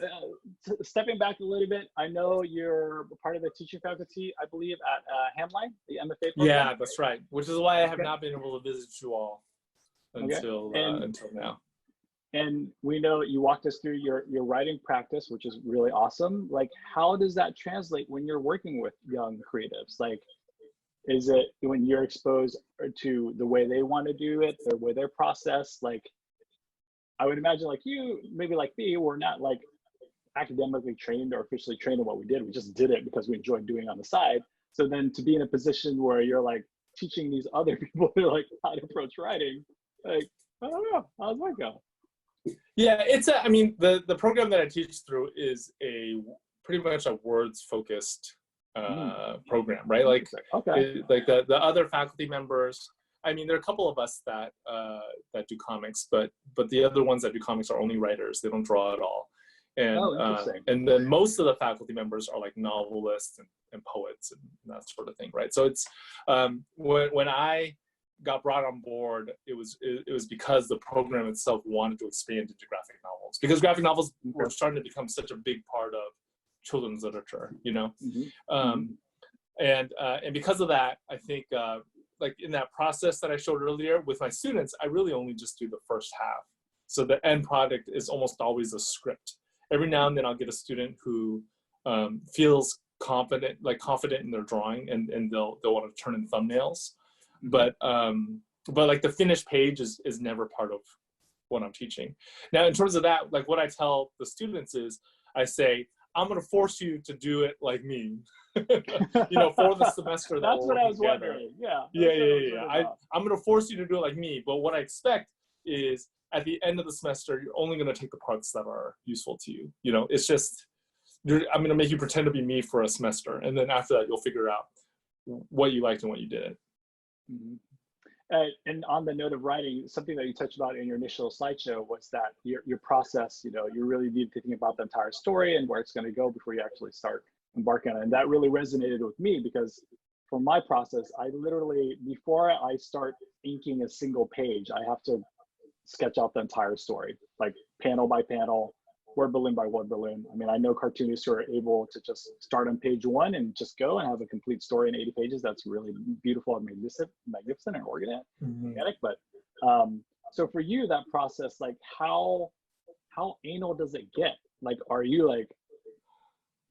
stepping back a little bit, I know you're part of the teaching faculty, I believe, at Hamline, the MFA program. Yeah, that's right. Which is why I have not been able to visit you all until now. And we know you walked us through your writing practice, which is really awesome. Like, how does that translate when you're working with young creatives? Like, is it when you're exposed to the way they want to do it, the way their process? Like, I would imagine like you, maybe like me, we're not like academically trained or officially trained in what we did. We just did it because we enjoyed doing it on the side. So then to be in a position where you're like teaching these other people like how to approach writing, like, I don't know, how's that go? Yeah, I mean, the program that I teach through is pretty much a words focused program, right? Like, like the other faculty members, I mean, there are a couple of us that do comics, but the other ones that do comics are only writers. They don't draw at all. And then most of the faculty members are like novelists and poets and that sort of thing, right? So it's when I got brought on board, it was because the program itself wanted to expand into graphic novels, because graphic novels were starting to become such a big part of children's literature, and because of that, I think like in that process that I showed earlier with my students, I really only just do the first half. So the end product is almost always a script. Every now and then I'll get a student who feels confident in their drawing, and they'll want to turn in thumbnails. But like the finished page is never part of what I'm teaching. Now, in terms of that, like what I tell the students is, I say, I'm going to force you to do it like me, for the semester. That's what I was wondering. Yeah. I'm going to force you to do it like me. But what I expect is at the end of the semester, you're only going to take the parts that are useful to you. It's just, I'm going to make you pretend to be me for a semester. And then after that, you'll figure out what you liked and what you didn't. And on the note of writing, something that you touched about in your initial slideshow was that your process, you really need to think about the entire story and where it's going to go before you actually start embarking on it. And that really resonated with me, because for my process, I literally, before I start inking a single page, I have to sketch out the entire story, like panel by panel, word balloon by word balloon. I mean, I know cartoonists who are able to just start on page 1 and just go and have a complete story in 80 pages. That's really beautiful and magnificent and organic. But so for you, that process, like how anal does it get? Like, are you like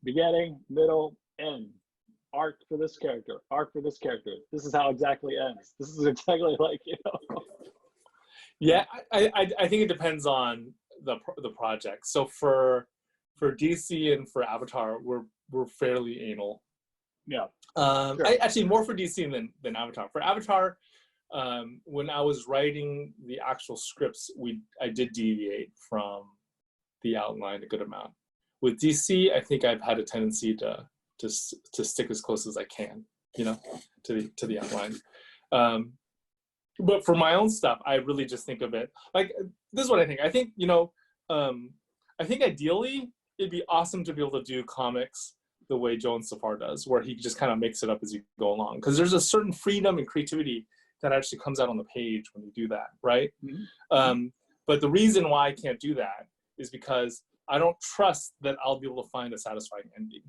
beginning, middle, end, arc for this character, arc for this character? This is how exactly ends. This is exactly like, Yeah, I think it depends on the project. So for DC and for Avatar, we're fairly anal. Yeah. Sure. Actually more for DC than Avatar. For Avatar, when I was writing the actual scripts, I did deviate from the outline a good amount. With DC, I think I've had a tendency to stick as close as I can, you know, to the outline. But for my own stuff, I really just think of it like this is what I think. I think, you know, I think ideally it'd be awesome to be able to do comics the way Joe and Safar does, where he just kind of makes it up as you go along. Because there's a certain freedom and creativity that actually comes out on the page when you do that, right? Mm-hmm. But the reason why I can't do that is because I don't trust that I'll be able to find a satisfying ending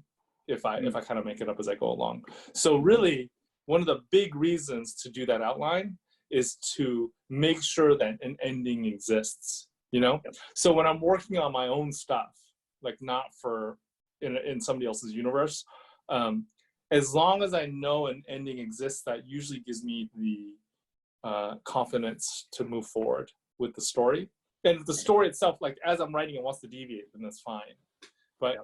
if I kind of make it up as I go along. So really, one of the big reasons to do that outline is to make sure that an ending exists, you know? Yep. So when I'm working on my own stuff, like not for in somebody else's universe, as long as I know an ending exists, that usually gives me the confidence to move forward with the story. And if the story itself, like as I'm writing it, wants to deviate, then that's fine. But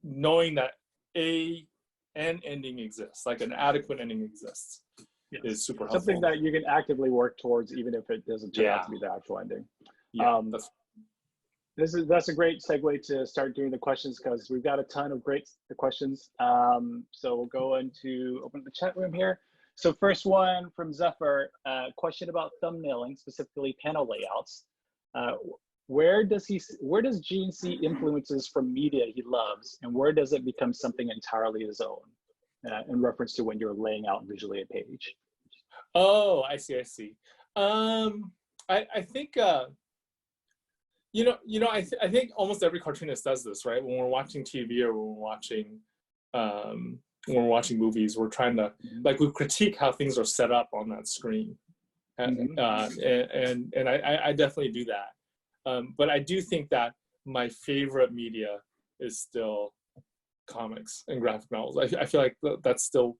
knowing that an ending exists, like an adequate ending exists, is super helpful. Something that you can actively work towards, even if it doesn't turn out to be the actual ending. Yeah, that's a great segue to start doing the questions, because we've got a ton of great questions. So we'll go into open the chat room here. So first one from Zephyr, question about thumbnailing, specifically panel layouts. Where does Gene see influences from media he loves, and where does it become something entirely his own? In reference to when you're laying out visually a page. Oh, I see. I think I think almost every cartoonist does this, right? When we're watching TV or when we're watching movies, we're trying to we critique how things are set up on that screen, and I definitely do that. But I do think that my favorite media is still comics and graphic novels. I feel like that's still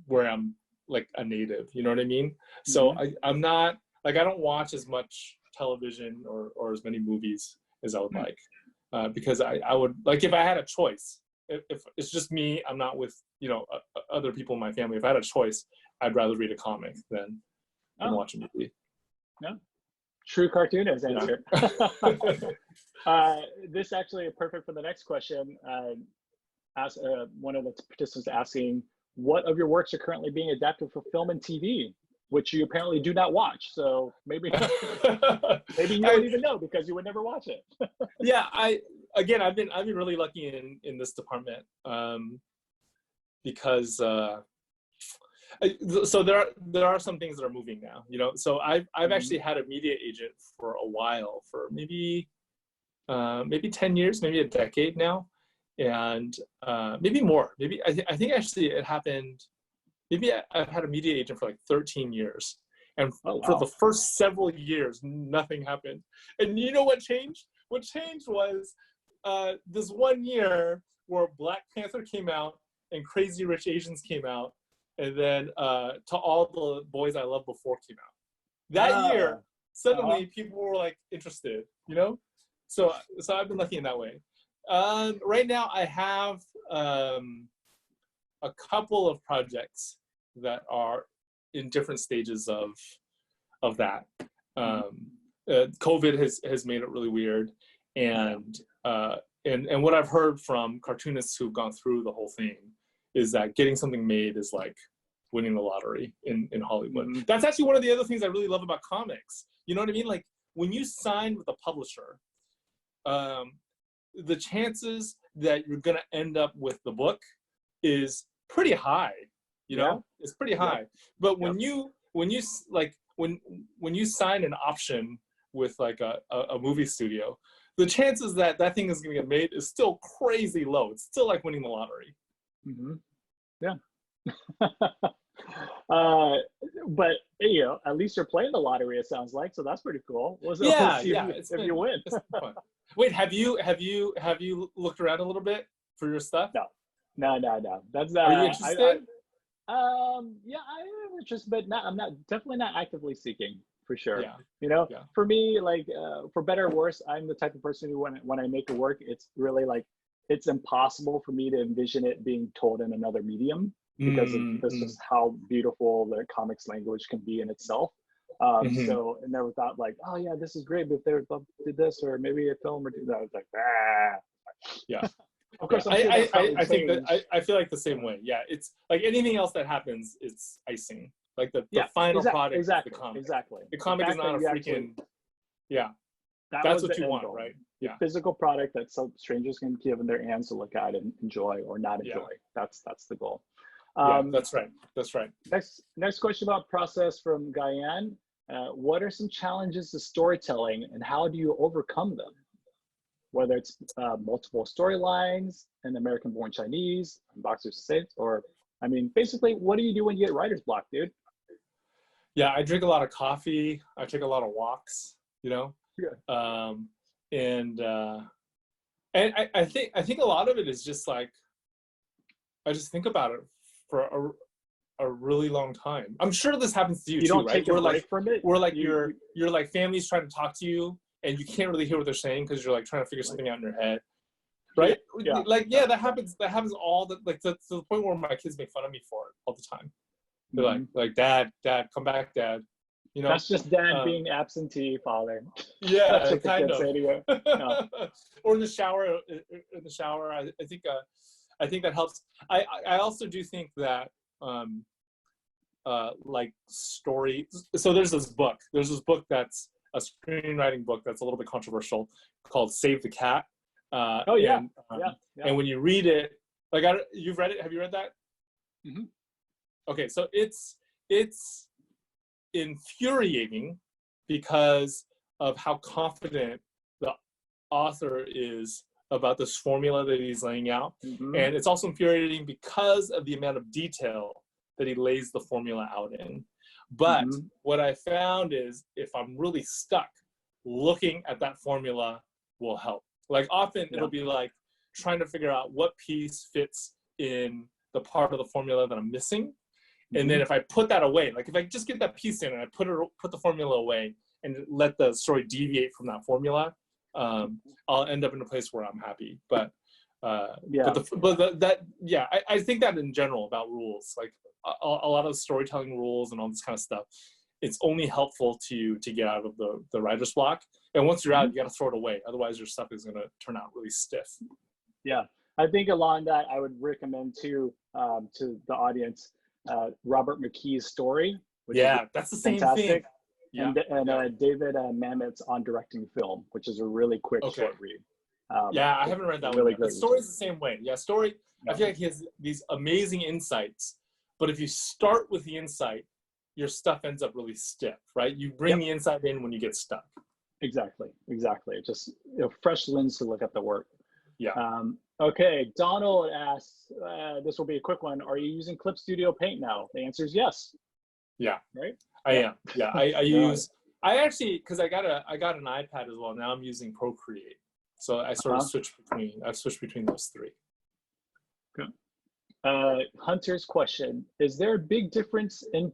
where I'm like a native, you know what I mean? So I'm not like, I don't watch as much television or as many movies as I would like, because I would like, if I had a choice, if it's just me, I'm not with, you know, other people in my family. If I had a choice, I'd rather read a comic than watch a movie. Yeah. True cartoonist answer. This actually is perfect for the next question. One of the participants asking, what of your works are currently being adapted for film and TV, which you apparently do not watch? So maybe maybe you don't even know because you would never watch it. Yeah, I've been really lucky in this department, because so there are some things that are moving now, you know. So I've actually had a media agent for a while, for maybe 10 years, maybe a decade now, and maybe more. Maybe I think actually it happened. Maybe I've had a media agent for like 13 years, and for the first several years, nothing happened. And you know what changed? What changed was this one year where Black Panther came out and Crazy Rich Asians came out, and then To All the Boys I Loved Before came out. That year, suddenly people were like interested, you know? So I've been lucky in that way. Right now I have a couple of projects that are in different stages of that. COVID has made it really weird, and what I've heard from cartoonists who've gone through the whole thing is that getting something made is like winning the lottery in Hollywood. That's actually one of the other things I really love about comics. You know what I mean? Like when you sign with a publisher, the chances that you're gonna end up with the book is pretty high. You know, it's pretty high. But when you sign an option with like a movie studio, the chances that that thing is gonna get made is still crazy low. It's still like winning the lottery. Yeah. But you know, at least you're playing the lottery, it sounds like, so that's pretty cool. If you win. Wait, have you looked around a little bit for your stuff? No. That's Are you interested? Yeah, I am interested, but I'm definitely not actively seeking, for sure. You know, for me, like for better or worse, I'm the type of person who when I make a work, it's really like it's impossible for me to envision it being told in another medium, because that's just how beautiful the comics language can be in itself. So I never thought like, oh yeah, this is great, but if they did this, or maybe a film or do that, I was like, Yeah. Of course, Yeah. I'm sure that's probably I think that changed. I feel like the same way. Yeah, it's like anything else that happens, it's icing. Like the final product is the comic. Exactly. The comic is not a freaking, yeah, that that's was what the you end want, goal. right? The Yeah. physical product that some strangers can give in their hands to look at and enjoy or not Yeah. enjoy. That's the goal. Yeah, that's right. That's right. Next question about process from Guyan. What are some challenges to storytelling and how do you overcome them? Whether it's multiple storylines, an American-born Chinese, Boxers Saints, or, I mean, basically, what do you do when you get writer's block, dude? Yeah, I drink a lot of coffee. I take a lot of walks, you know? Yeah. And I think a lot of it is just like, I just think about it for a really long time. I'm sure this happens to you too, don't right? take a break from it? Where like your like family's trying to talk to you and you can't really hear what they're saying because you're like trying to figure something out in your head, right? Yeah. Like, yeah, that happens all the, like, to the point where my kids make fun of me for it all the time. They're like, Dad, come back, Dad. You know, that's just dad being absentee father. Yeah, That's what the kind kids of. say to you. No. Or in the shower. I think that helps. I also do think that like story. So there's this book that's a screenwriting book that's a little bit controversial called Save the Cat. Oh yeah. And, and when you read it, like you've read it. Have you read that? Mm-hmm. Okay, so it's infuriating because of how confident the author is about this formula that he's laying out. Mm-hmm. And it's also infuriating because of the amount of detail that he lays the formula out in. But what I found is if I'm really stuck, looking at that formula will help. Like often it'll be like trying to figure out what piece fits in the part of the formula that I'm missing. And then if I put that away, like if I just get that piece in and I put the formula away and let the story deviate from that formula, I'll end up in a place where I'm happy. But I think that in general about rules, like a lot of storytelling rules and all this kind of stuff, it's only helpful to get out of the writer's block. And once you're out, you got to throw it away. Otherwise, your stuff is going to turn out really stiff. Yeah, I think along that, I would recommend to the audience Robert McKee's Story. Which is that's the same fantastic. thing. Yeah, and David Mamet's On Directing Film, which is a really quick short read. I haven't read that really one yet. But Story's the same way. Yeah, Story, I feel like he has these amazing insights, but if you start with the insight, your stuff ends up really stiff, right? You bring the insight in when you get stuck. Exactly. Just fresh lens to look at the work. Yeah. Okay, Donald asks, this will be a quick one. Are you using Clip Studio Paint now? The answer is yes. Yeah. Right? I am. Yeah, I actually, because I got an iPad as well. Now I'm using Procreate. So I sort of I've switched between those three. Okay. Hunter's question, is there a big difference in,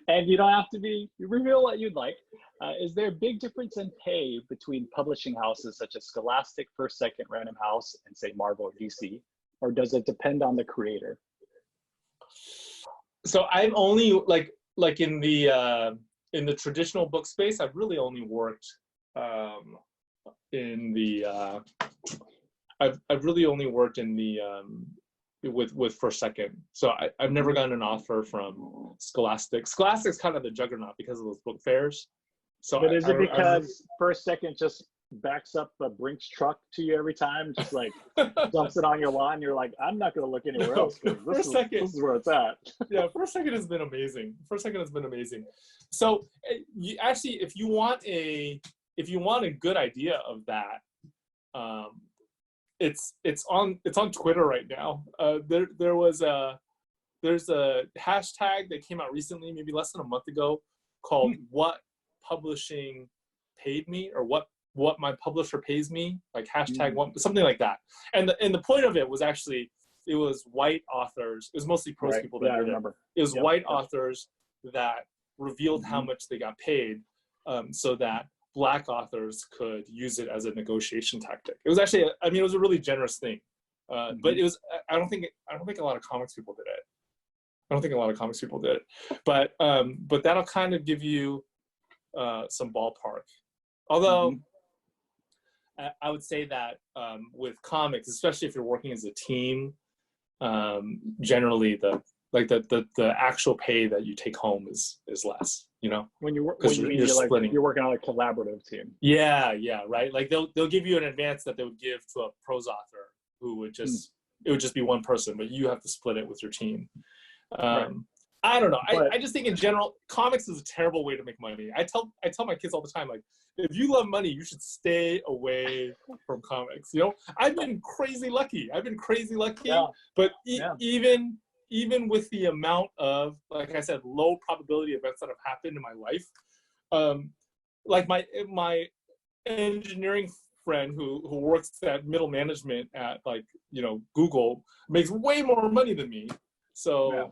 and you don't have to you reveal what you'd like. Is there a big difference in pay between publishing houses such as Scholastic, First Second, Random House, and say Marvel or DC? Or does it depend on the creator? So I'm only like in the traditional book space, I've really only worked in the I've really only worked in the with First Second. So I've never gotten an offer from Scholastic. Scholastic's kind of the juggernaut because of those book fairs. So but is it because First Second just backs up a Brinks truck to you every time, just like dumps it on your lawn? You're like, I'm not going to look anywhere else. This is where it's at. Yeah, First Second has been amazing. So you actually, if you want a good idea of that, it's on Twitter right now. There's a hashtag that came out recently, maybe less than a month ago, called "What Publishing Paid Me" or what my publisher pays me, like hashtag something like that. And the point of it was actually, it was white authors. It was mostly prose people that did it. It was white authors that revealed how much they got paid, so that Black authors could use it as a negotiation tactic. It was actually, it was a really generous thing, but it was. I don't think a lot of comics people did it. But that'll kind of give you some ballpark. Although I would say that with comics, especially if you're working as a team, generally the actual pay that you take home is less, you know, When you because you're splitting. You're working on a collaborative team. Yeah, right. Like they'll give you an advance that they would give to a prose author who would just it would just be one person, but you have to split it with your team. Right. I don't know. But, I just think in general, comics is a terrible way to make money. I tell my kids all the time, like, if you love money, you should stay away from comics. You know, I've been crazy lucky. Yeah. But even with the amount of, like I said, low probability events that have happened in my life, like my engineering friend who works at middle management at, like, you know, Google, makes way more money than me. So. Yeah.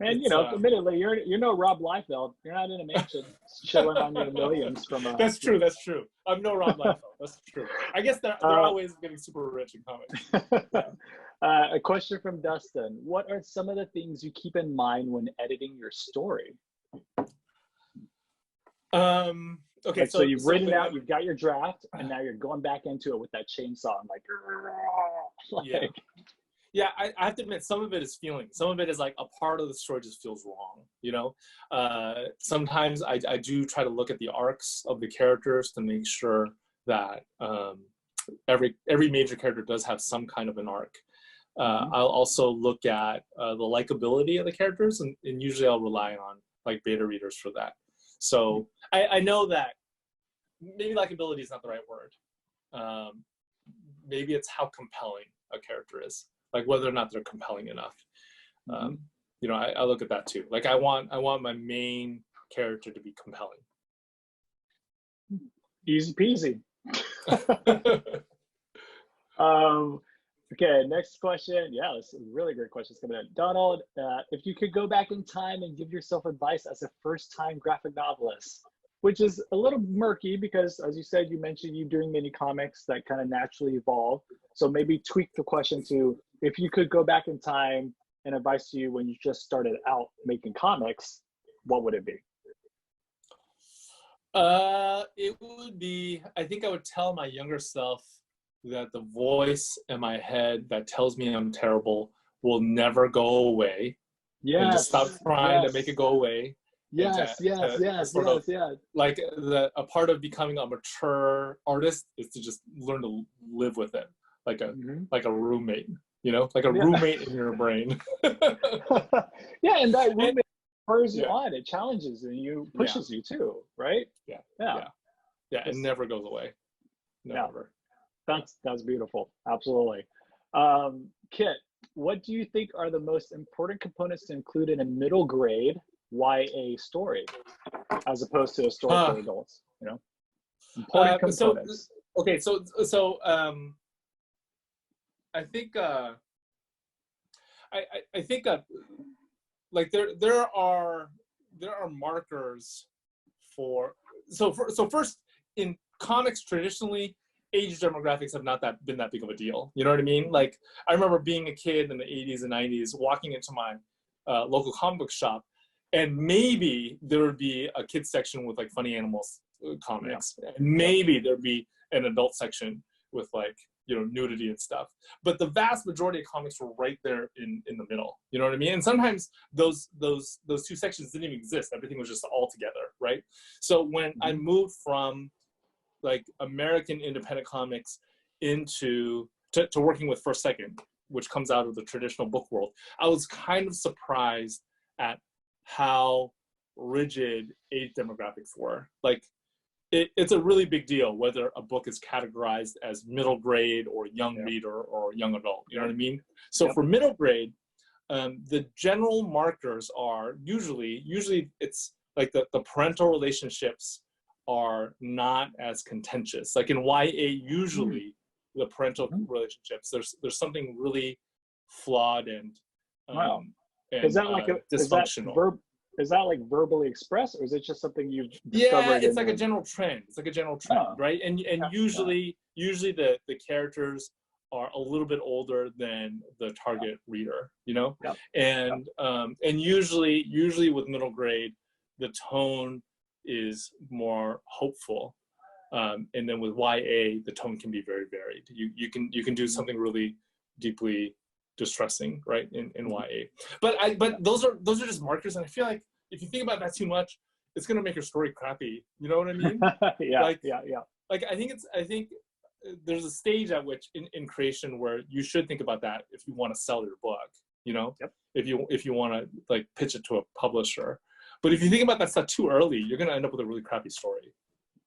And you know, admittedly, you're no Rob Liefeld. You're not in a mansion chilling on your millions from. That's true. I'm no Rob Liefeld. That's true. I guess they're always getting super rich in comics. A question from Dustin: what are some of the things you keep in mind when editing your story? Okay, like, so you've written out, you've got your draft, and now you're going back into it with that chainsaw and like Yeah, I have to admit, some of it is feeling. Some of it is like a part of the story just feels wrong, you know? Sometimes I do try to look at the arcs of the characters to make sure that every major character does have some kind of an arc. I'll also look at the likability of the characters, and usually I'll rely on, like, beta readers for that. So I know that maybe likability is not the right word. Maybe it's how compelling a character is. Like, whether or not they're compelling enough. You know, I look at that too. Like, I want my main character to be compelling. Easy peasy. Okay, next question. Yeah, this is a really great question coming in. Donald, if you could go back in time and give yourself advice as a first-time graphic novelist, which is a little murky because, as you said, you mentioned you doing mini comics that kind of naturally evolve. So maybe tweak the question to, if you could go back in time and advice to you when you just started out making comics, what would it be? It would be, I think I would tell my younger self that the voice in my head that tells me I'm terrible will never go away. Yes. And just stop trying to make it go away. Yes. Like, a part of becoming a mature artist is to just learn to live with it, like a roommate, you know, like a roommate in your brain. Yeah, and that roommate spurs you on. It challenges you, pushes you too, right? Yeah. It never goes away. Never. That's beautiful. Absolutely. Kit, what do you think are the most important components to include in a middle grade YA story, as opposed to a story for adults? You know, important components. So I think I think like there are markers for so first, in comics traditionally, age demographics have not been that big of a deal. You know what I mean? Like, I remember being a kid in the 80s and 90s, walking into my local comic book shop, and maybe there would be a kids section with, like, funny animals comics. And maybe there'd be an adult section with, like, you know, nudity and stuff. But the vast majority of comics were right there in the middle. You know what I mean? And sometimes those two sections didn't even exist. Everything was just all together, right? So when I moved from, like, American independent comics to working with First Second, which comes out of the traditional book world, I was kind of surprised at how rigid age demographics were. Like, it's a really big deal whether a book is categorized as middle grade or young reader or young adult. You know what I mean? So for middle grade, the general markers are usually it's like the parental relationships are not as contentious. Like, in YA, usually the parental relationships, there's something really flawed and is that like dysfunctional. Is that like verbally expressed, or is it just something you've discovered? Yeah, it's like a general trend. It's like a general trend, right? And usually the characters are a little bit older than the target reader, you know? And usually with middle grade, the tone is more hopeful. And then with YA, the tone can be very varied. You can do something really deeply distressing, right, in YA. But those are just markers, and I feel like if you think about that too much, it's gonna make your story crappy. You know what I mean? Yeah. Like I think there's a stage at which in creation where you should think about that if you want to sell your book. You know, Yep. If you want to like pitch it to a publisher. But if you think about that stuff too early, you're gonna end up with a really crappy story.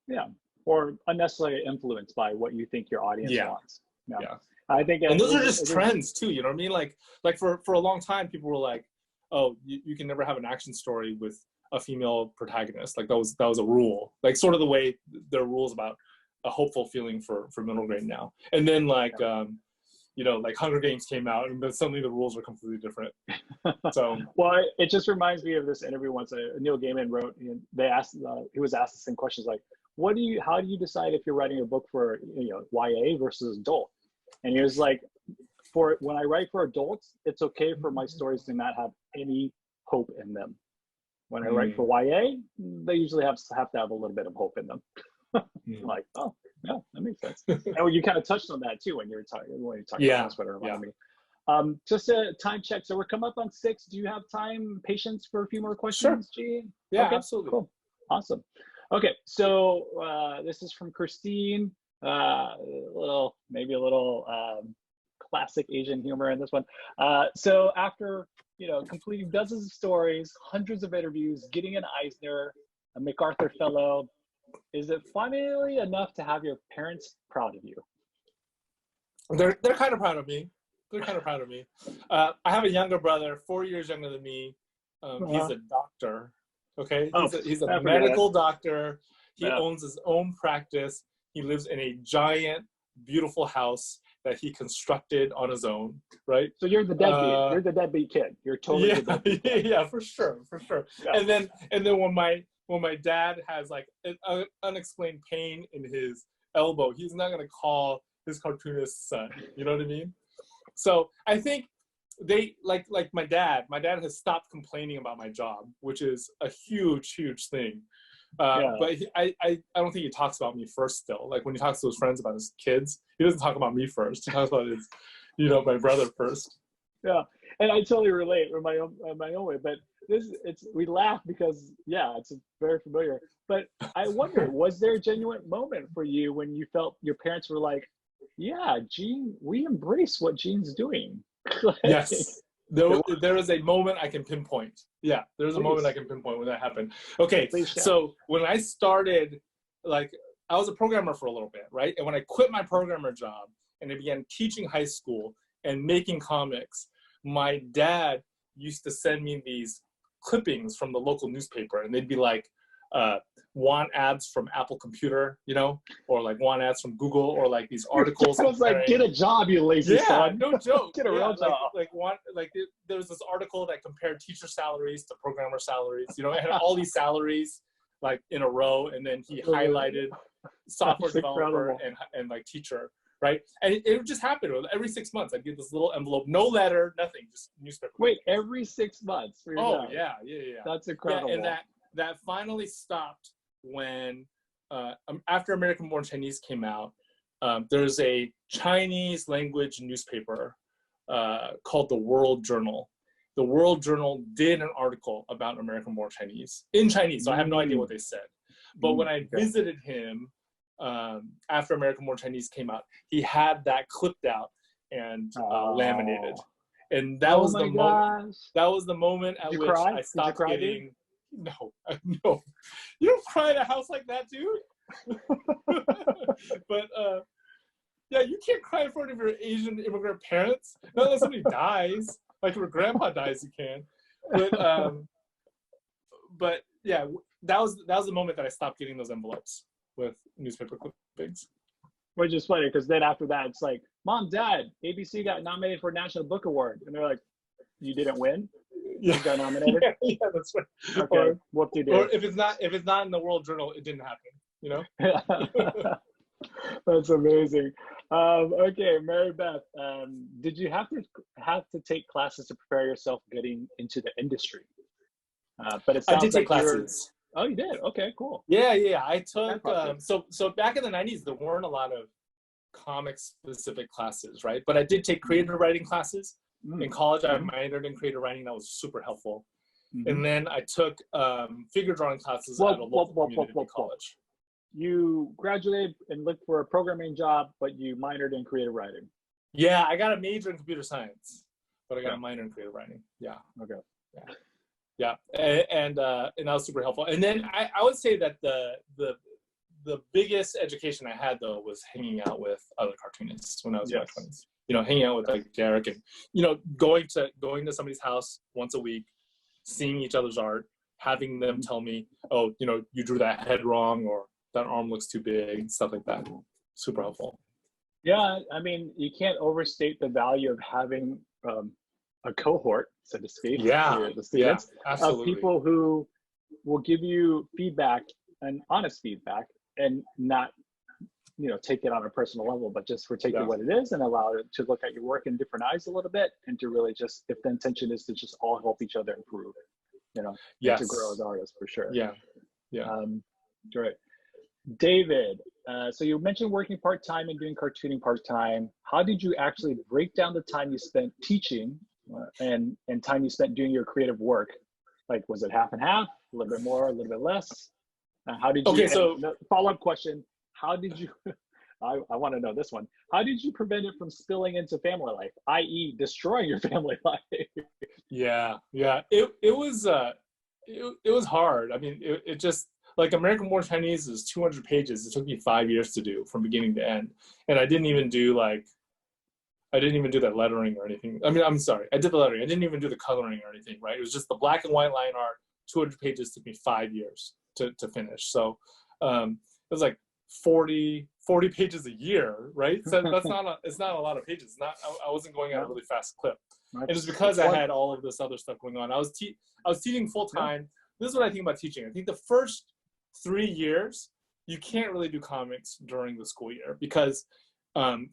Yeah. Or unnecessarily influenced by what you think your audience wants. Yeah. I think, and those are just trends too. You know what I mean? Like for a long time, people were like, "Oh, you can never have an action story with a female protagonist." Like that was a rule. Like sort of the way there are rules about a hopeful feeling for middle grade now. And then like like Hunger Games came out, and then suddenly the rules are completely different. So well, it just reminds me of this interview once Neil Gaiman wrote. They asked he was asked the same questions like, how do you decide if you're writing a book for YA versus adult? And he was like, when I write for adults, it's okay for my stories to not have any hope in them. When I write for YA, they usually have to have a little bit of hope in them. Like, oh, yeah, that makes sense. And you kind of touched on that too when you were talking about Twitter. Me. Just a time check. So we're coming up on 6. Do you have patience for a few more questions, Sure. Gene? Yeah, okay, absolutely. Cool. Awesome. Okay, so this is from Christine. Maybe a little classic Asian humor in this one. So after completing dozens of stories, hundreds of interviews, getting an Eisner, a MacArthur Fellow, is it finally enough to have your parents proud of you? They're kind of proud of me. I have a younger brother, 4 years younger than me. He's a doctor. Okay, he's a medical doctor. He owns his own practice. He lives in a giant, beautiful house that he constructed on his own, right? So you're the deadbeat. You're the deadbeat kid. You're totally the deadbeat kid. Yeah, for sure. Yeah. And then when my dad has like an unexplained pain in his elbow, he's not gonna call his cartoonist son. You know what I mean? So I think they like my dad has stopped complaining about my job, which is a huge thing. But I don't think he talks about me first still. Like when he talks to his friends about his kids, he doesn't talk about me first. He talks about his my brother first. Yeah, and I totally relate in my own way. But we laugh because it's very familiar. But I wonder, was there a genuine moment for you when you felt your parents were like, "Yeah, Gene, we embrace what Gene's doing"? Yes, there is a moment I can pinpoint. Yeah, there's a moment I can pinpoint when that happened. Okay, so when I started, like, I was a programmer for a little bit, right? And when I quit my programmer job and I began teaching high school and making comics, my dad used to send me these clippings from the local newspaper, and they'd be like, want ads from Apple Computer, or like want ads from Google, or like these articles. I was like, get a job, you lazy son. No joke. Get a real job. There was this article that compared teacher salaries to programmer salaries. It had all these salaries like in a row, and then he highlighted software developer and like teacher, right? And it would just happen every 6 months. I'd get this little envelope, no letter, nothing, just newspaper. Wait, every 6 months? Oh yeah. That's incredible. Yeah, and that finally stopped when after American Born Chinese came out. There's a Chinese language newspaper called the World Journal. The World Journal did an article about American Born Chinese in Chinese, so I have no idea what they said. But when I visited him after American Born Chinese came out, he had that clipped out and laminated, and that was the moment. That was the moment at which I stopped getting. No, you don't cry at a house like that, dude. But you can't cry in front of your Asian immigrant parents. Not unless somebody dies, like if your grandpa dies, you can. But yeah, that was the moment that I stopped getting those envelopes with newspaper clippings. Which is funny because then after that, it's like, Mom, Dad, ABC got nominated for a National Book Award, and they're like, you didn't win. Yeah. You got nominated. Yeah, that's right. Okay, or if it's not in the World Journal, it didn't happen. That's amazing. Okay, Mary Beth, did you have to take classes to prepare yourself getting into the industry? But it sounds I did take classes. Oh, you did? Okay, cool. Yeah. I took so back in the 90s, there weren't a lot of comic specific classes, right? But I did take creative writing classes in college. I minored in creative writing. That was super helpful. And then I took figure drawing classes at a local community college. You graduated and looked for a programming job, but you minored in creative writing. Yeah, I got a major in computer science, but I got a minor in creative writing. Yeah. Okay. Yeah. And that was super helpful. And then I would say that the biggest education I had though was hanging out with other cartoonists when I was in my 20s. You know, hanging out with like Derek and, you know, going to somebody's house once a week, seeing each other's art, having them tell me, oh, you know, you drew that head wrong, or that arm looks too big, stuff like that. Super helpful. Yeah, I mean, you can't overstate the value of having a cohort, so to speak, the students, of people who will give you feedback and honest feedback, and not, you know, take it on a personal level, but just for taking what it is and allow it to look at your work in different eyes a little bit, and to really just, if the intention is to just all help each other improve, you know, and to grow as artists for sure. Great. David, so you mentioned working part-time and doing cartooning part-time. How did you actually break down the time you spent teaching and time you spent doing your creative work? Like, was it half and half, a little bit more, a little bit less? How did you, okay, so follow-up question, how did you, I want to know this one. How did you prevent it from spilling into family life, i.e. destroying your family life? Yeah. It was hard. I mean, it just, like American Born Chinese is 200 pages. It took me 5 years to do from beginning to end. And I didn't even do that lettering or anything. I mean, I'm sorry, I did the lettering. I didn't even do the coloring or anything, right? It was just the black and white line art. 200 pages took me 5 years to finish. So it was like 40 pages a year, right? So it's not a lot of pages. I wasn't going at a really fast clip. And it's because I had all of this other stuff going on. I was teaching full time. This is what I think about teaching. I think the first 3 years, you can't really do comics during the school year, because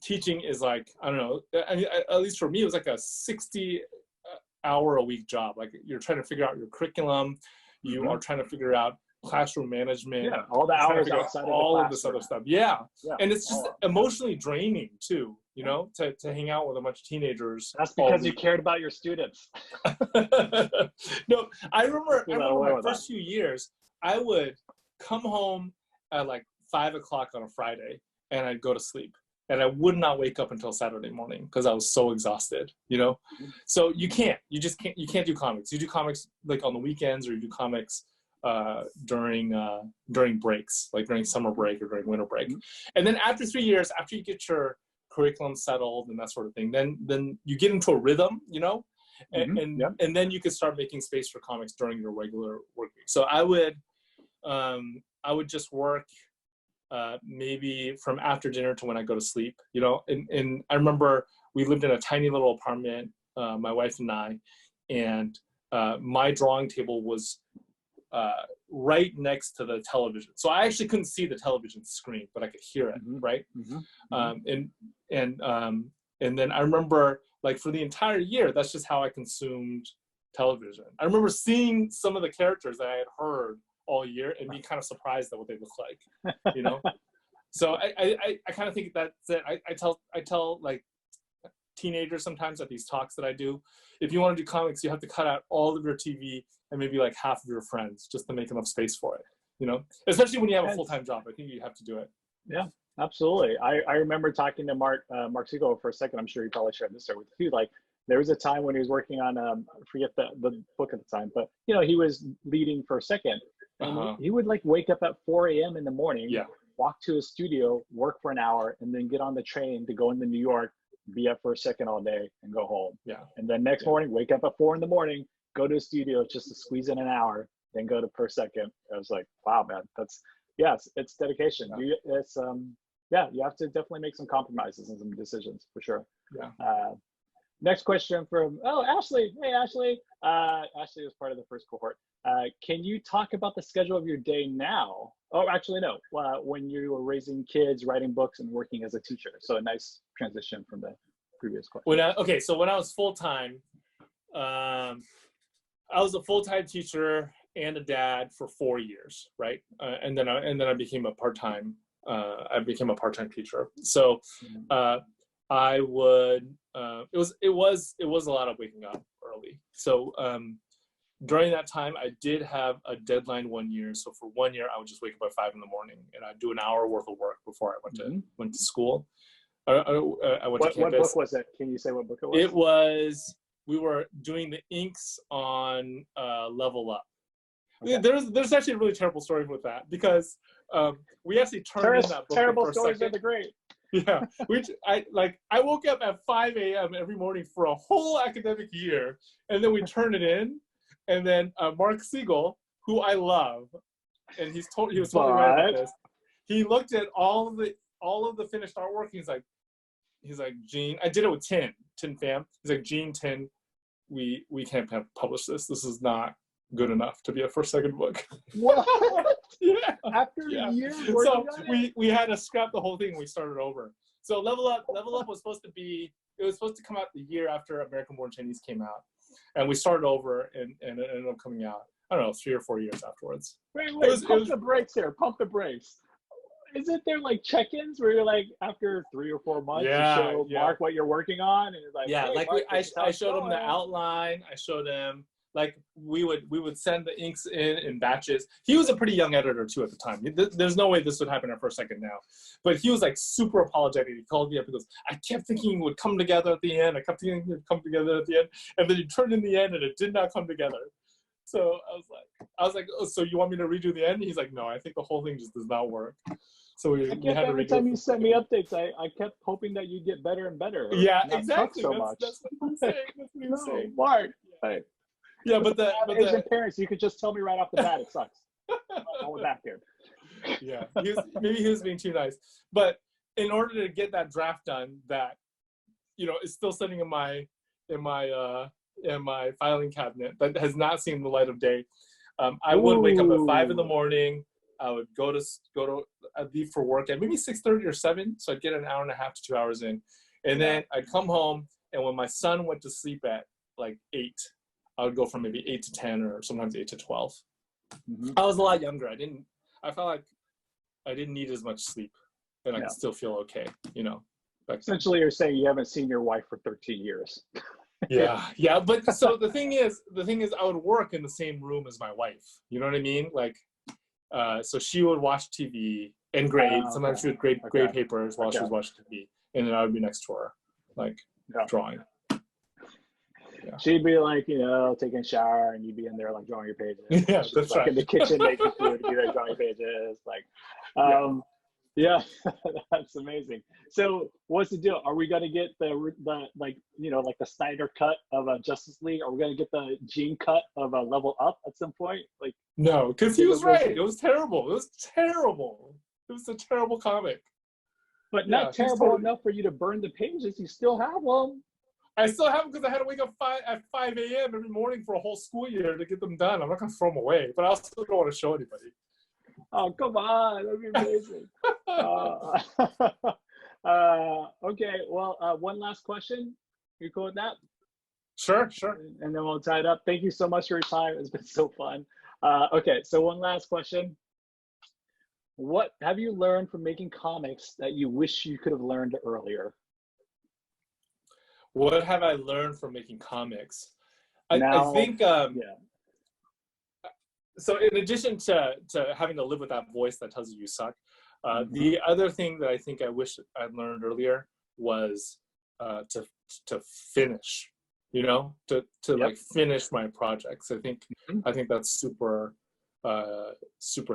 teaching is like, I don't know, I mean, at least for me, it was like a 60-hour-a-week job. Like, you're trying to figure out your curriculum, you are trying to figure out classroom management, all the hours outside all of this other stuff. And it's just emotionally draining too, you know, to hang out with a bunch of teenagers. That's because you cared about your students. No, I remember my first few years, I would come home at like 5 o'clock on a Friday and I'd go to sleep, and I would not wake up until Saturday morning because I was so exhausted, you know? So you can't do comics. You do comics like on the weekends, or you do comics during breaks, like during summer break or during winter break. And then after 3 years, after you get your curriculum settled and that sort of thing, then you get into a rhythm, you know? And then you could start making space for comics during your regular work week. So I would just work maybe from after dinner to when I go to sleep, you know? And I remember we lived in a tiny little apartment, my wife and I, and my drawing table was right next to the television. So I actually couldn't see the television screen, but I could hear it, right? And then I remember, like, for the entire year, that's just how I consumed television. I remember seeing some of the characters that I had heard all year and be kind of surprised at what they look like, you know? So I kind of think that's it. I tell like teenagers sometimes at these talks that I do, if you want to do comics, you have to cut out all of your TV and maybe like half of your friends just to make enough space for it, you know? Especially when you have a full-time job, I think you have to do it. Yeah, absolutely. I remember talking to Mark Siegel for a second. I'm sure he probably shared this with you. Like, there was a time when he was working on, I forget the book at the time, but, you know, he was leading for a second. And he would like wake up at 4 a.m. in the morning, walk to a studio, work for an hour, and then get on the train to go into New York, be up for a second all day, and go home. And then next morning, wake up at 4 in the morning, go to a studio just to squeeze in an hour, then go to per second. I was like, wow, man, it's dedication. You have to definitely make some compromises and some decisions for sure. Next question from, Ashley. Hey, Ashley. Ashley was part of the first cohort. Can you talk about the schedule of your day now? Oh, actually, no. When you were raising kids, writing books, and working as a teacher. So a nice transition from the previous question. So when I was full-time, I was a full-time teacher and a dad for 4 years, right? And then I became a part-time. I became a part-time teacher. So I would. It was a lot of waking up early. So during that time, I did have a deadline 1 year. So for 1 year, I would just wake up at 5 in the morning and I'd do an hour worth of work before I went to school. I went to campus. What book was it? Can you say what book it was? It was, we were doing the inks on Level Up. Okay. There's actually a really terrible story with that because we actually turned in that book. Terrible stories are the great. Yeah, I woke up at 5 a.m. every morning for a whole academic year, and then we turned it in, and then Mark Siegel, who I love, and he was totally right about this. He looked at all of the finished artwork. He's like, Gene, I did it with Tin Fam. He's like, Gene, Tin, we can't publish this. This is not good enough to be a second book. What? Yeah. After a year, so we had to scrap the whole thing and we started over. So Level Up was supposed to come out the year after American Born Chinese came out. And we started over and it ended up coming out, I don't know, 3 or 4 years afterwards. Wait, pump the brakes here. Pump the brakes. Isn't there like check-ins where you're like after 3 or 4 months you show Mark what you're working on, and it's like, hey, like Mark, I showed him the outline. I showed him, like, we would send the inks in batches. He was a pretty young editor too at the time. There's no way this would happen for a second now, but he was like super apologetic. He called me up and goes, I kept thinking it would come together at the end. I kept thinking it would come together at the end, and then he turned in the end and it did not come together. So I was like, oh, so you want me to redo the end? He's like, no, I think the whole thing just does not work. So we had to every time you sent me updates, I kept hoping that you'd get better and better. Yeah, exactly. So much. That's what I'm saying. That's what I'm saying. Mark. Yeah, but the Asian parents, you could just tell me right off the bat it sucks. I'll go back here. Yeah, maybe he was being too nice. But in order to get that draft done, that is still sitting in my filing cabinet, that has not seen the light of day. I would wake up at 5 in the morning. I would I'd leave for work at maybe 6:30 or 7, so I'd get an hour and a half to 2 hours in, and then I'd come home. And when my son went to sleep at like 8, I would go from maybe 8 to 10 or sometimes 8 to 12. I was a lot younger. I felt like I didn't need as much sleep, and I could still feel okay. Essentially, you're saying you haven't seen your wife for 13 years. Yeah. But so the thing is, I would work in the same room as my wife. You know what I mean? Like, so she would watch TV and grade. Sometimes she would grade papers while she was watching TV, and then I would be next to her, like drawing. Yeah. She'd be like, taking a shower, and you'd be in there like drawing your pages. Yeah, she's that's like right. In the kitchen making food, and be there drawing pages. Like, that's amazing. So, what's the deal? Are we gonna get the the Snyder cut of Justice League? Are we gonna get the Gene cut of Level Up at some point? Like, no, because he was right. It was terrible. It was terrible. It was a terrible comic. But not terrible enough for you to burn the pages. You still have them. I still have them because I had to wake up at 5 a.m. every morning for a whole school year to get them done. I'm not going to throw them away, but I also don't want to show anybody. Oh, come on. That'd be amazing. Okay. Well, one last question. You cool with that? Sure. And then we'll tie it up. Thank you so much for your time. It's been so fun. Okay. So one last question. What have you learned from making comics that you wish you could have learned earlier? What have I learned from making comics? I think, so in addition to having to live with that voice that tells you suck, the other thing that I think I wish I'd learned earlier was to finish, like finish my projects. I think that's super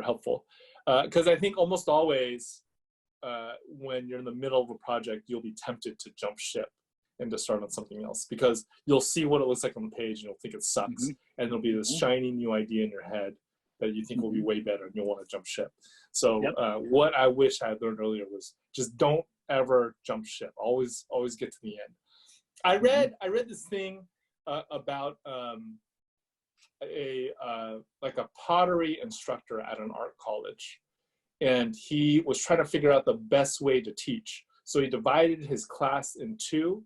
helpful. Because I think almost always when you're in the middle of a project, you'll be tempted to jump ship and to start on something else because you'll see what it looks like on the page and you'll think it sucks. And there'll be this shiny new idea in your head that you think will be way better and you'll want to jump ship. So what I wish I had learned earlier was just don't ever jump ship. Always get to the end. I read this thing about a pottery instructor at an art college, and he was trying to figure out the best way to teach. So he divided his class in 2,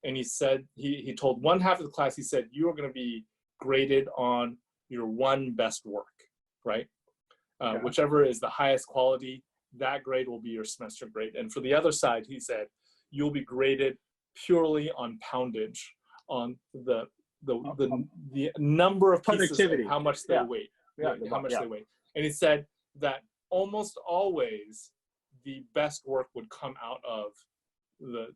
and he said he told one half of the class, he said, you are going to be graded on your one best work, right? Whichever is the highest quality, that grade will be your semester grade. And for the other side, he said, you'll be graded purely on poundage, on the number of pieces, and how much they weigh. How much they weigh. And he said that almost always the best work would come out of the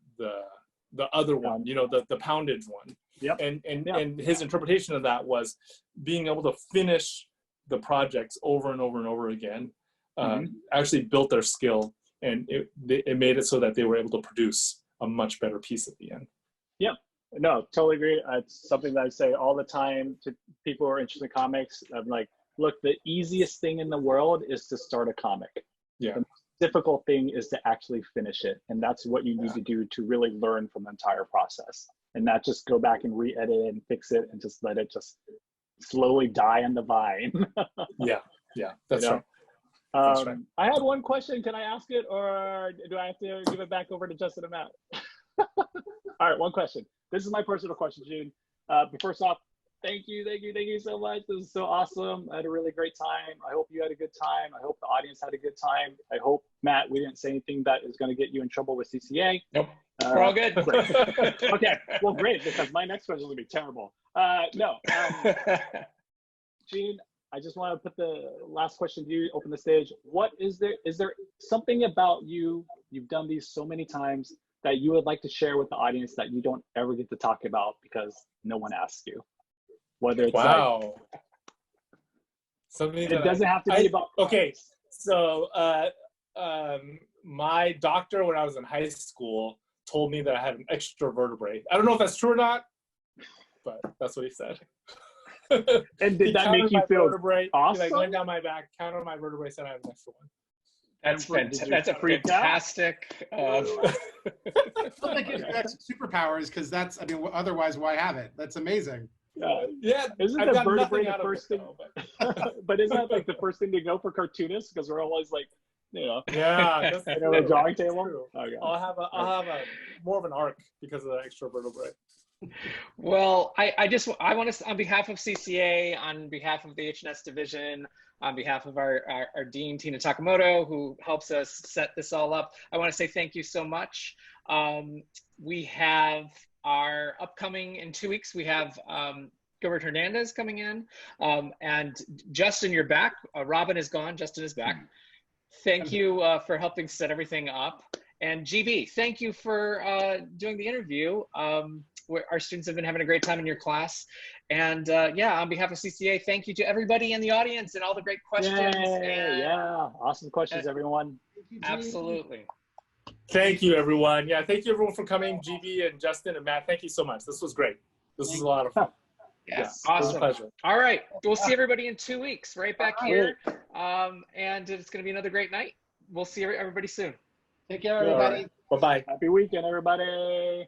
other one, you know, the poundage one. And his interpretation of that was being able to finish the projects over and over and over again, actually built their skill, and it made it so that they were able to produce a much better piece at the end. Yep. No, totally agree. It's something that I say all the time to people who are interested in comics. I'm like, look, the easiest thing in the world is to start a comic. Yeah. The most difficult thing is to actually finish it. And that's what you need to do to really learn from the entire process. And not just go back and re-edit it and fix it and just let it just slowly die on the vine. Yeah, that's right. That's right. I had one question. Can I ask it, or do I have to give it back over to Justin and Matt? All right, one question. This is my personal question, June. But first off, thank you so much. This is so awesome. I had a really great time. I hope you had a good time. I hope the audience had a good time. I hope, Matt, we didn't say anything that is going to get you in trouble with CCA. Nope. We're all good. Okay, well, great, because my next question is going to be terrible. Gene, I just want to put the last question to you, open the stage. Is there something about you, you've done these so many times, that you would like to share with the audience that you don't ever get to talk about because no one asks you? Whether it's something it doesn't have to be about. Okay, so my doctor when I was in high school told me that I had an extra vertebrae. I don't know if that's true or not, but that's what he said. And did that make you feel awesome? He went down my back, counted my vertebrae, said I have an extra one. That's fantastic. That's a fantastic. Well, that gives you extra superpowers, because that's, I mean, otherwise, why have it? That's amazing. Yeah, isn't I've the vertebrae the out first thing? But isn't that like the first thing to go for cartoonists? Because we're always like, yeah, that's a drawing table. Okay. I'll have a more of an arc because of the extra vertebrae. Well, I want to, on behalf of CCA, on behalf of the HNS division, on behalf of our dean, Tina Takamoto, who helps us set this all up, I want to say thank you so much. We have our upcoming, in 2 weeks, we have Gilbert Hernandez coming in, and Justin, you're back. Robin is gone, Justin is back. Thank you for helping set everything up. And GB, thank you for doing the interview. Our students have been having a great time in your class. And yeah, on behalf of CCA, thank you to everybody in the audience and all the great questions. Yeah, awesome questions, everyone. Absolutely. Thank you, everyone. Yeah, thank you, everyone, for coming. GB and Justin and Matt, thank you so much. This was great. This was a lot of fun. Yes, awesome. All right, we'll see everybody in 2 weeks, right back here. And it's going to be another great night. We'll see everybody soon. Take care, everybody. Bye-bye. Happy weekend, everybody.